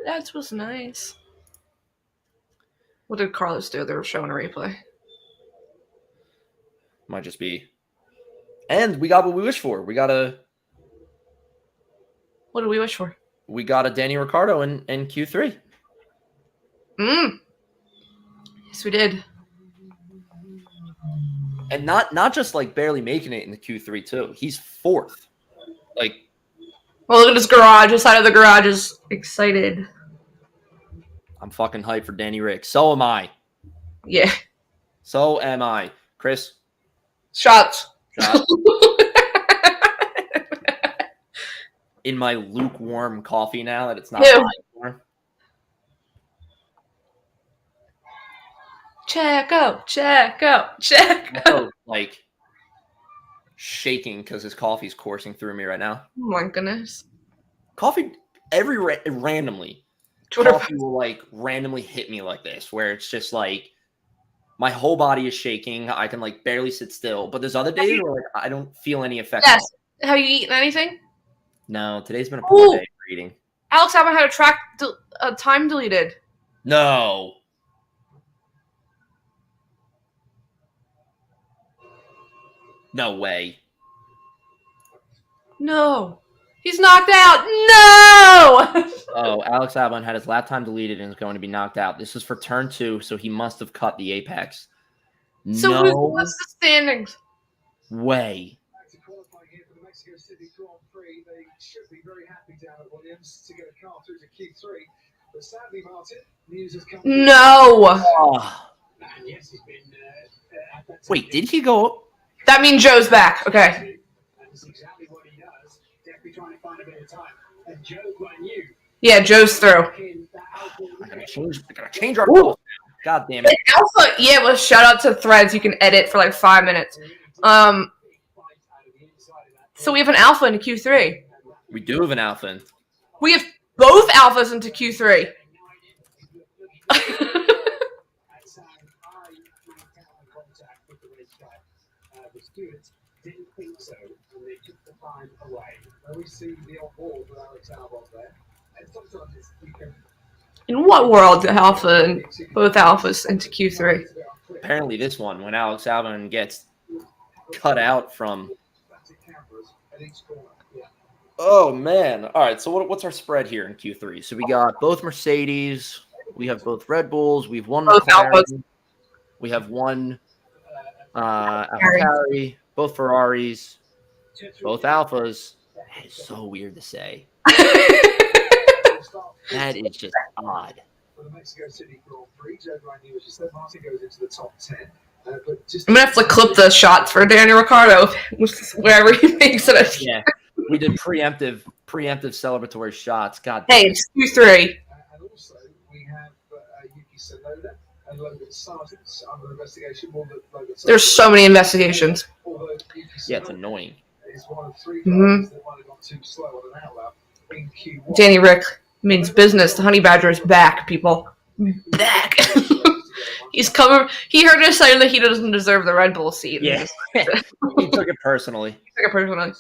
That was nice. What did Carlos do? They were showing a replay. Might just be. And we got what we wished for. We got a. What did we wish for? We got a Danny Ricciardo in Q3. Yes, we did. And not just like barely making it in the Q3 too. He's 4th. Well, look at his garage. His side of the garage is excited. I'm fucking hyped for Danny Rick. So am I. Yeah. So am I. Chris? Shots. In my lukewarm coffee now that it's not Ew. hot anymore. Checo. Like shaking because his coffee's coursing through me right now. Oh my goodness. Coffee randomly. Twitter Coffee will like randomly hit me like this, where it's just like my whole body is shaking. I can like barely sit still. But there's other days where like, I don't feel any effect. Yes. Have you eaten anything? No, today's been a poor day for eating. Alex Albon had a time deleted. No. No way. No. He's knocked out. No! Oh, Alex Albon had his lap time deleted and is going to be knocked out. This is for turn 2, so he must have cut the apex. So No what's the standings? way. To qualify here for the Mexico City Grand Prix, they should be very happy down at Williams to get a car through to Q3. But sadly, Martin, news has come. No. Oh. Yes, he's been. Wait, did he go? That means Joe's back. Okay. That's exactly what he does. Definitely trying to find a bit of time. And Joe Guanyu. Yeah, Joe's through. I gotta change our goals. God damn it. Alpha, yeah, well, shout out to Threads. You can edit for like 5 minutes. So we have an alpha into Q3. We do have an alpha. We have both alphas into Q3. Didn't think so, and they took the time away. We see the on board with Alex Albon there, and sometimes you can. In what world the alpha and both alphas into Q3? Apparently this one, when Alex Albon gets cut out from... Oh, man. All right, so what's our spread here in Q3? So we got both Mercedes. We have both Red Bulls. We have one Both McLaren. alphas. We have one AlphaTauri. Both Ferraris. Both Alphas. That is so weird to say. That is just odd. For the Mexico City Grand Prix, Joe Guanyu, as you said, Martin goes into the top 10. But just I'm gonna have to clip the shots for Daniel Ricciardo wherever he makes it. Yeah, we did preemptive celebratory shots. God. Hey, it's Q3. and also we have Yuki Tsunoda and Logan Sargent under investigation. There's so many investigations. Yeah, it's annoying. Is one of 3 Mhm. drivers that might have gone too slow on an outlap in Q1. Danny Rick means business. The Honey Badger is back, people. Back. He's coming. He heard us say that he doesn't deserve the Red Bull seat. Yeah, he took it personally. He took it personally.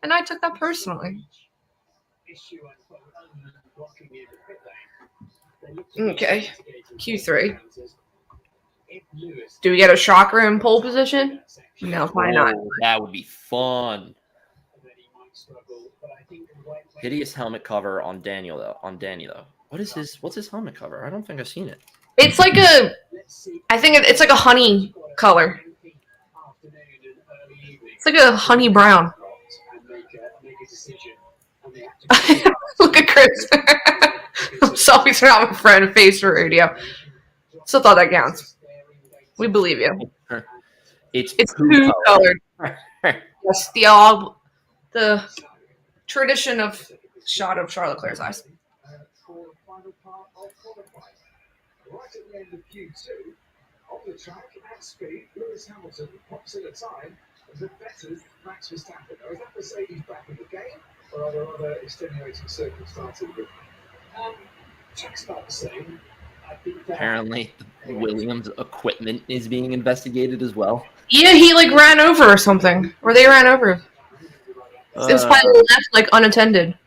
And I took that personally. Okay. Q3. Do we get a shocker in pole position? No, probably not. Oh, that would be fun. Hideous helmet cover on Daniel though. On Danny though. What's his helmet cover? I don't think I've seen it. It's like I think it's like a honey color. It's like a honey brown. Look at Chris. Selfies are not my friend. Face for radio. Still thought that counts. We believe you. It's poo colored. Yes, the tradition of shot of Charles Leclerc's eyes. For the final part of qualifying. Right at the end of Q2, on the track at speed, Lewis Hamilton pops in a time that betters Max Verstappen. Now, is that Mercedes back in the game, or are there other extenuating circumstances? Track's about the same. I think that Apparently, Williams' equipment is being investigated as well. Yeah, he like ran over or something. Or they ran over. It was probably left like unattended.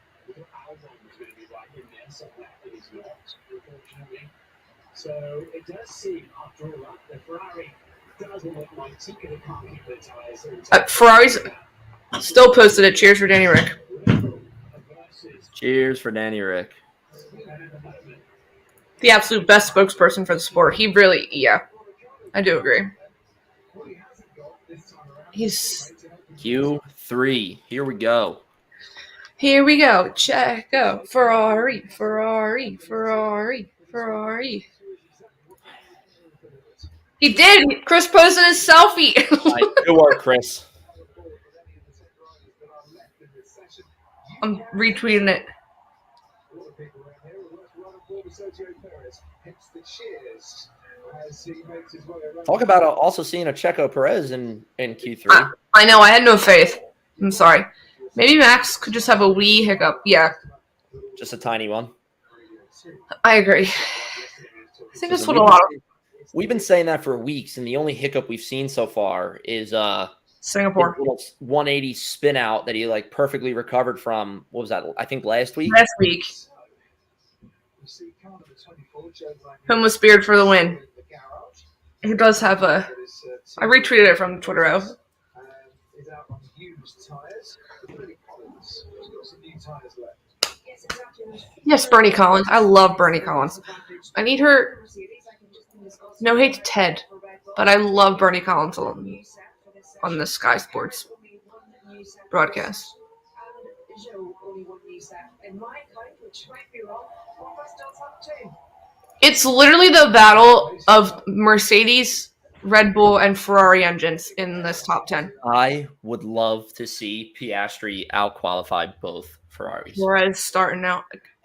So it does seem, after all that, the Ferrari doesn't look like they can't keep their tyres. Ferrari's still posted it. Cheers for Danny Rick. Cheers for Danny Rick. The absolute best spokesperson for the sport. He really, yeah, I do agree. He's Q3. Here we go. Here we go. Check out Ferrari, Ferrari, Ferrari, Ferrari. He did. Chris posted his selfie. Good work, Chris. I'm retweeting it. Talk about also seeing a Checo Perez in Q3. I know. I had no faith. I'm sorry. Maybe Max could just have a wee hiccup. Yeah, Just a tiny one. I agree. I think that's what a lot of We've been saying that for weeks, and the only hiccup we've seen so far is Singapore his little 180 spin out that he like perfectly recovered from. What was that? I think last week. last week. Homeless Beard for the win. He does have a. I retweeted it from Twitter. out on used tyres. Bernie Collins has got some new tyres left. Yes, Bernie Collins. I love Bernie Collins. I need her. No hate to Ted, but I love Bernie Collins on the Sky Sports broadcast. It's literally the battle of Mercedes, Red Bull, and Ferrari engines in this top 10. I would love to see Piastri out-qualify both Ferraris. Whereas starting out,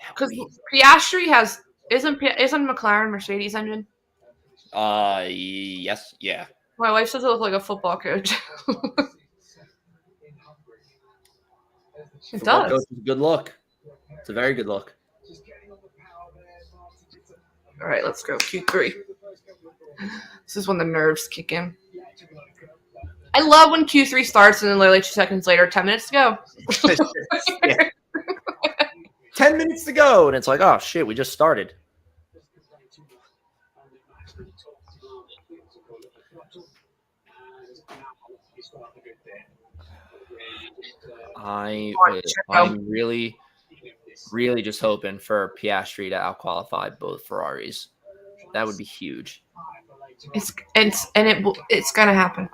because Piastri isn't McLaren Mercedes engine? Yes, yeah. My wife says I look like a football coach. It Football does. coach is a good look. It's a very good look. All right, let's go Q3. This is when the nerves kick in. I love when Q3 starts and then literally 2 seconds later, 10 minutes to go. Yeah. 10 minutes to go, and it's like, oh shit, we just started. I'm really just hoping for Piastri to outqualify both Ferraris. That would be huge. It's gonna happen.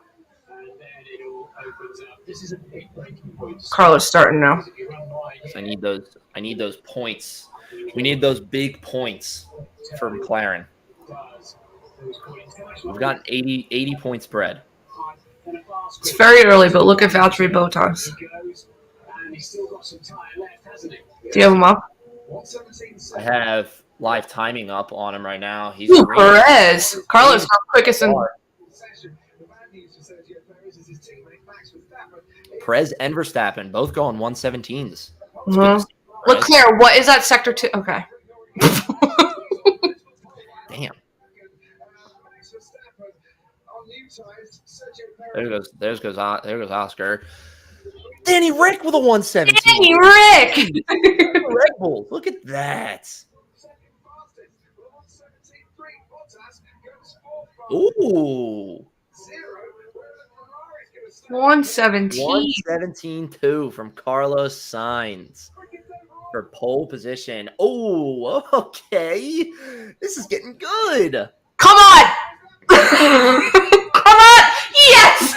Carlos starting now. So I need those points. We need those big points for McLaren. We've got 80 point spread. It's very early, but look at Valtteri Bottas. Do you have him up? I have live timing up on him right now. He's Ooh, Perez. Carlos, how quickest in Perez and Verstappen both going 117s. Leclerc, what is that sector 2? Okay. Damn. There goes Oscar. Danny Rick with a 117. Danny Rick! Red Bull. Look at that. Ooh. 117. 117-2 from Carlos Sainz for pole position. Oh, okay. This is getting good. Come on! Come on! Yes!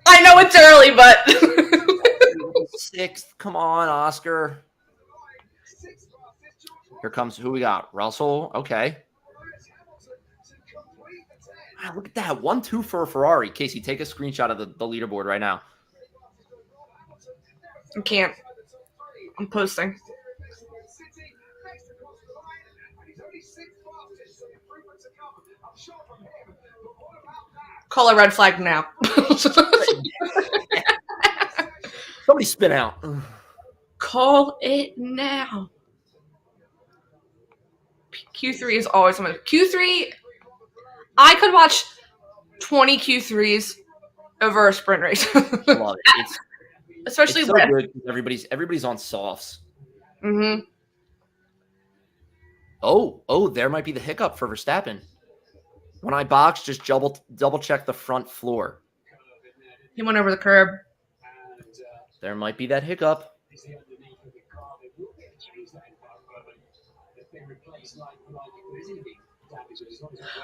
I know it's early, but 6th. Come on, Oscar. Here comes who we got. Russell. Okay. Wow, look at that. 1-2 for a Ferrari. Casey, take a screenshot of the leaderboard right now. I can't. I'm posting. Call a red flag now. Somebody spin out. Call it now. Q3 is always something. Q3, I could watch 20 Q3s over a sprint race. Love it. Especially it's so good because everybody's on softs. Mm-hmm. Oh, there might be the hiccup for Verstappen. When I box, just double check the front floor. He went over the curb. There might be that hiccup.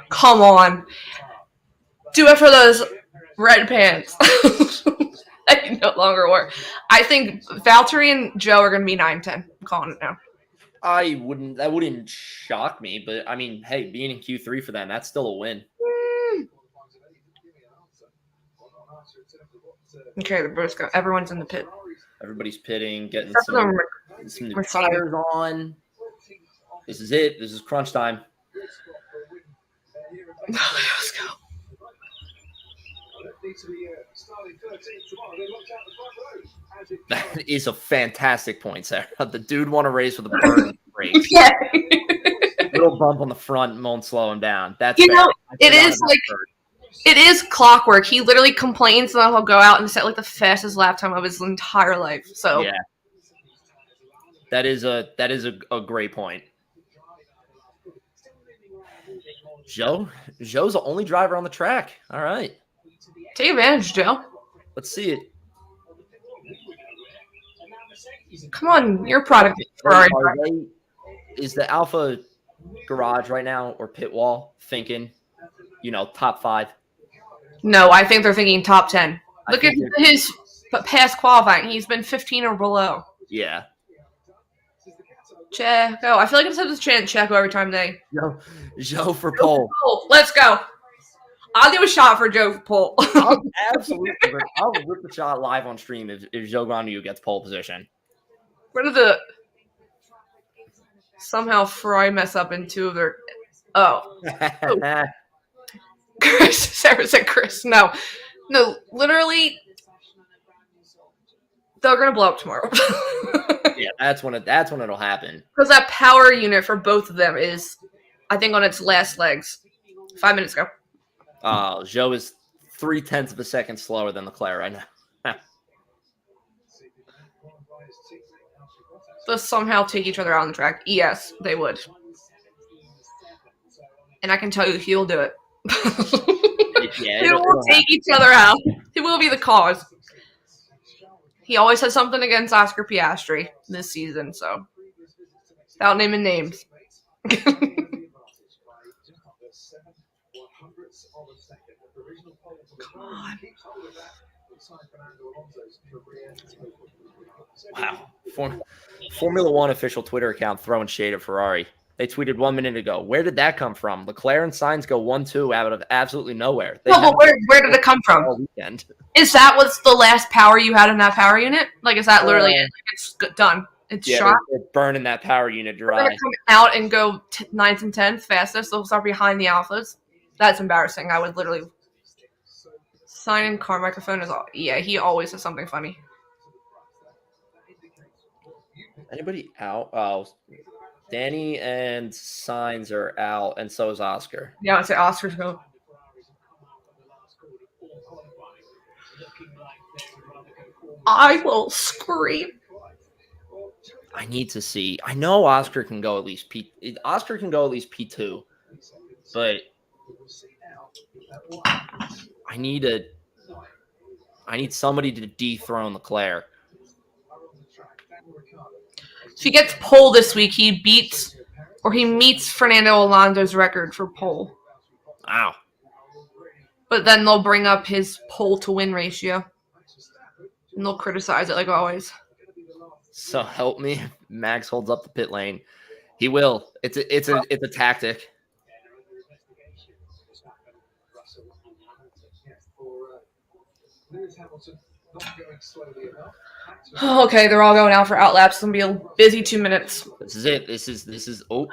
Come on. Do it for those red pants. That can no longer work. I think Valtteri and Joe are going to be 9-10. I'm calling it now. That wouldn't shock me, but I mean, hey, being in Q3 for them, that's still a win. Okay, everyone's in the pit. Everybody's pitting, getting some new tires on. This is it. This is crunch time. Let's go. That is a fantastic point, Sarah. The dude won a race with a burn brake. Yeah. Little bump on the front won't slow him down. That's it is clockwork. He literally complains and then he'll go out and set like the fastest lap time of his entire life. So yeah, that is a great point. Joe's the only driver on the track. All right. Take advantage, Joe. Let's see it. Come on, you're a product of Ferrari. Is the Alpha garage right now or pit wall thinking, top 5? No, I think they're thinking top 10. Look at think his past qualifying. He's been 15 or below. Yeah. Checo. I feel like I just have this chant Checo every time they. Joe for pole. Let's go. I'll do a shot for Joe for pole. Absolutely. I'll rip the shot live on stream if Joe Grandu gets pole position. Where did the somehow Ferrari mess up in 2 of their? Oh, Chris. Sarah said Chris. No, literally, they're gonna blow up tomorrow. Yeah, that's when it'll happen. Because that power unit for both of them is, I think, on its last legs. 5 minutes ago. Joe is 0.3 of a second slower than Leclerc right now. They'll somehow take each other out on the track. Yes, they would. And I can tell you he'll do it. They will take each other out. He will be the cause. He always has something against Oscar Piastri this season, so without naming names. Come on. Wow. Formula One official Twitter account throwing shade at Ferrari. They tweeted 1 minute ago. Where did that come from? Leclerc and Sainz go 1-2 out of absolutely nowhere. But where did it come from? Is that what's the last power you had in that power unit? Like, is that literally it? Like, it's done. It's shot. They're burning that power unit dry. They're going to come out and go 9th and 10th fastest. They'll start behind the Alphas. That's embarrassing. I would literally sign in car microphone is all. Yeah, he always has something funny. Anybody out? Oh, Danny and Sainz are out, and so is Oscar. Yeah, I'd say Oscar's going. I will scream. I need to see. I know Oscar can go at least P2, but I need somebody to dethrone Leclerc. If he gets pole this week, he meets Fernando Alonso's record for pole. Wow. But then they'll bring up his pole to win ratio. And they'll criticize it like always. So help me, Max holds up the pit lane. He will. It's a tactic. Oh, okay, they're all going out for outlaps. It's gonna be a busy 2 minutes. This is it. This is oh,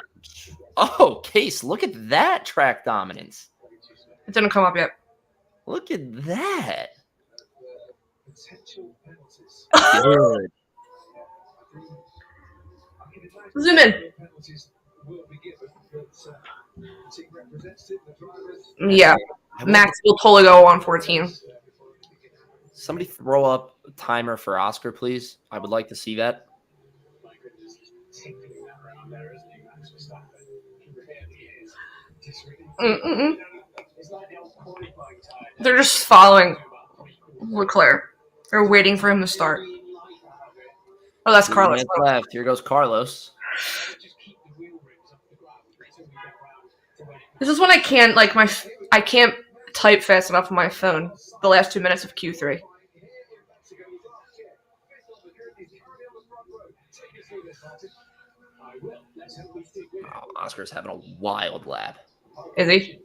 Case, look at that track dominance. It didn't come up yet. Look at that. Good. Zoom in. Yeah, Max will totally go on 14. Somebody throw up a timer for Oscar, please. I would like to see that. They're just following Leclerc. They're waiting for him to start. Oh, that's Carlos. Left. Here goes Carlos. This is when I can't I can't type fast enough on my phone. The last 2 minutes of Q3. Oh, Oscar's having a wild lap. Is he?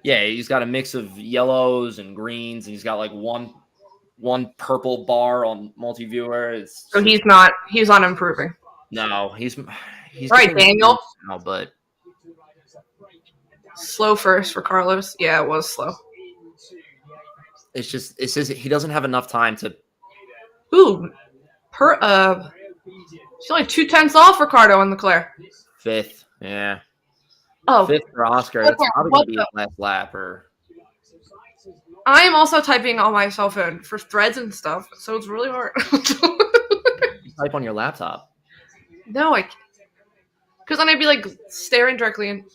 Yeah, he's got a mix of yellows and greens, and he's got like one purple bar on multi-viewer. So he's not improving. No, he's right, Daniel. Now, but slow first for Carlos. Yeah, it was slow. It's just he doesn't have enough time to. Ooh, she's only 2/10 off Ricardo and Leclerc. 5th, yeah. Oh, 5th for Oscar. That's probably gonna be his last lap. I am also typing on my cell phone for threads and stuff, so it's really hard. You type on your laptop. No, because then I'd be like staring directly in.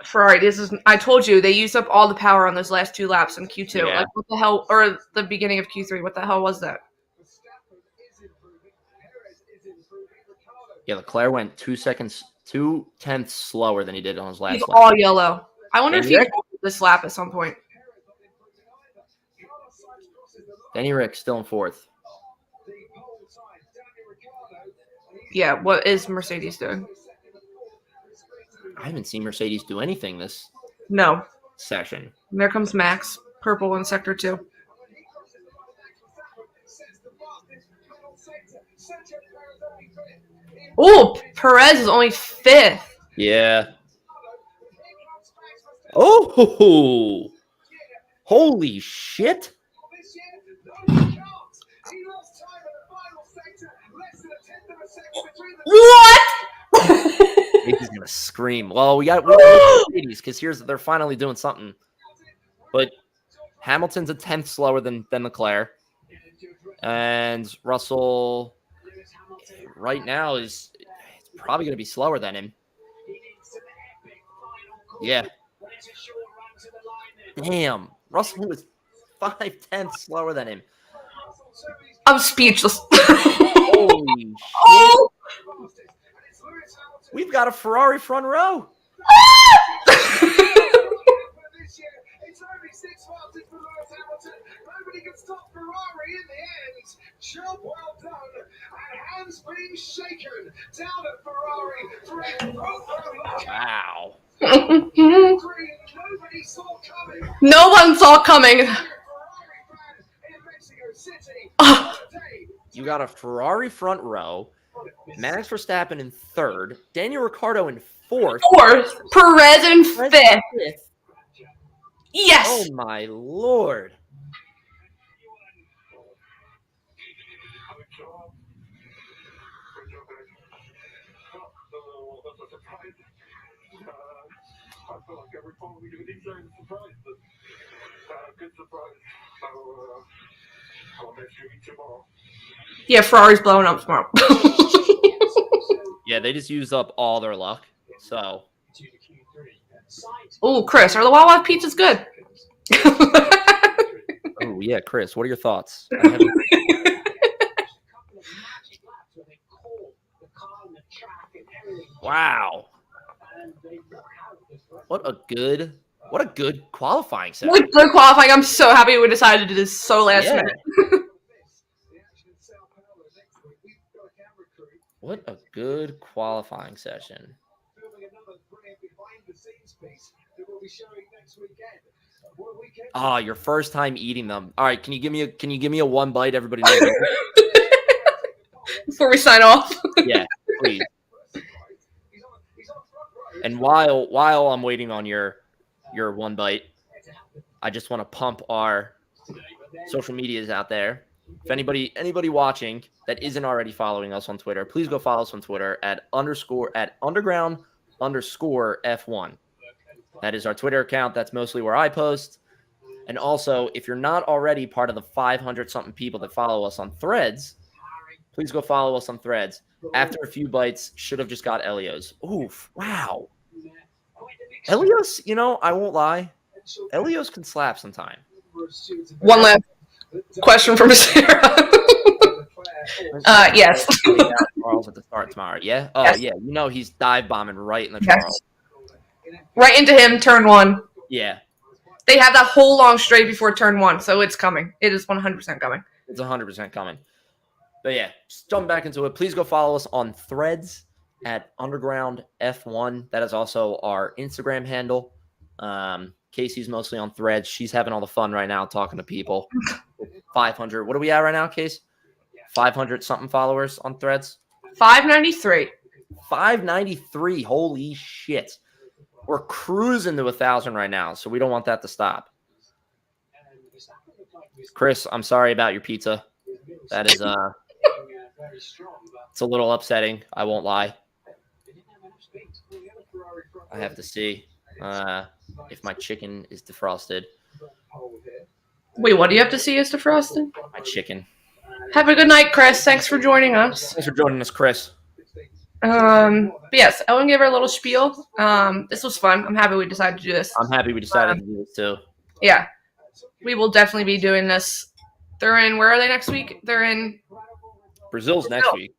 Ferrari, this is. I told you they used up all the power on those last 2 laps in Q2. Yeah. Like what the hell, or the beginning of Q3? What the hell was that? Yeah, Leclerc went 2/10 slower than he did on his last He's lap. all yellow. I wonder if he Rick? dropped this lap at some point. Danny Rick still in 4th. Yeah, what is Mercedes doing? I haven't seen Mercedes do anything this No. session. And there comes Max, purple in sector 2. Oh, Perez is only 5th. Yeah. Oh, holy shit! What? He's gonna scream. Well, we got Mercedes because they're finally doing something. But Hamilton's a 10th slower than Leclerc, and Russell right now is probably gonna be slower than him. Yeah. Damn, Russell was 5/10 slower than him. I'm speechless. Holy shit! Oh! We've got a Ferrari front row. Nobody can stop Ferrari in the end. Job well done. And hands being shaken down at Ferrari. Wow. Nobody saw coming. No one saw coming. Oh, You got a Ferrari front row, Max Verstappen in 3rd, Daniel Ricciardo in 4th, 4th, Perez in Perez 5th. in 5th. Yes. Oh my lord. I feel like every time we do these things, surprise, but good surprise. I'll miss you tomorrow. Yeah, Ferrari's blowing up tomorrow. Yeah, they just used up all their luck. So. Oh, Chris, are the Wawa pizzas good? Oh yeah, Chris, what are your thoughts? I haven't- Wow. What a good qualifying session. What good qualifying. I'm so happy we decided to do this so last Yeah. minute. What a good qualifying session. Ah, your first time eating them. All right, can you give me a one bite? Everybody knows. Before we sign off. Yeah, please. And while I'm waiting on your one bite, I just want to pump our social medias out there. If anybody watching that isn't already following us on Twitter, please go follow us on Twitter at underground_F1. That is our Twitter account. That's mostly where I post. And also, if you're not already part of the 500 something people that follow us on Threads, please go follow us on Threads. After a few bites, should have just got Elio's. Oof, wow. Elio's, I won't lie. Elio's can slap sometime. One last question from Sarah. Yes. Charles at the start tomorrow. Yeah? Oh, Yes. yeah. He's dive bombing right in the Yes. Charles. Right into him, turn 1. Yeah. They have that whole long straight before turn 1, so it's coming. It is 100% coming. It's 100% coming. But yeah, just jump back into it. Please go follow us on Threads at Underground F1. That is also our Instagram handle. Casey's mostly on Threads. She's having all the fun right now talking to people. 500. What are we at right now, Case? 500 something followers on Threads? 593. 593. Holy shit. We're cruising to 1,000 right now, so we don't want that to stop. Chris, I'm sorry about your pizza. That is it's a little upsetting. I won't lie. I have to see if my chicken is defrosted. Wait, what do you have to see as defrosted? My chicken. Have a good night, Chris. Thanks for joining us. Thanks for joining us, Chris. But yes, I want to give her a little spiel. This was fun. I'm happy we decided to do this. I'm happy we decided to do this too. Yeah, we will definitely be doing this. They're in, where are they next week? They're in Brazil's next week.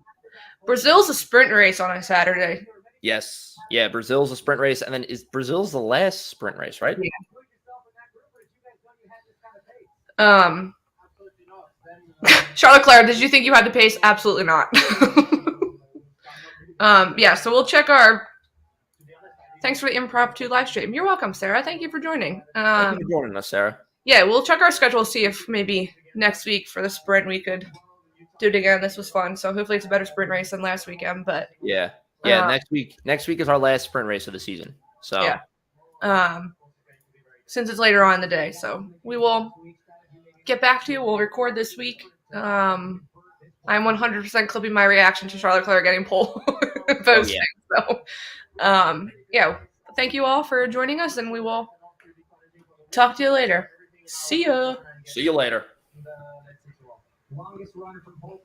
Brazil's a sprint race on a Saturday. Yes. Yeah, Brazil's a sprint race, and then Brazil's the last sprint race, right? Yeah. Charlotte Claire, did you think you had the pace? Absolutely not. Yeah, so we'll check our. Thanks for the impromptu live stream. You're welcome, Sarah. Thank you for joining. Thank you for joining us, Sarah. Yeah, we'll check our schedule, see if maybe next week for the sprint we could do it again. This was fun, so hopefully it's a better sprint race than last weekend. But yeah, next week is our last sprint race of the season. So yeah, since it's later on in the day, so we will get back to you. We'll record this week. I'm 100% clipping my reaction to Charlotte Claire getting pole posting. So, yeah, thank you all for joining us, and we will talk to you later. See ya. See you later. Longest run from pole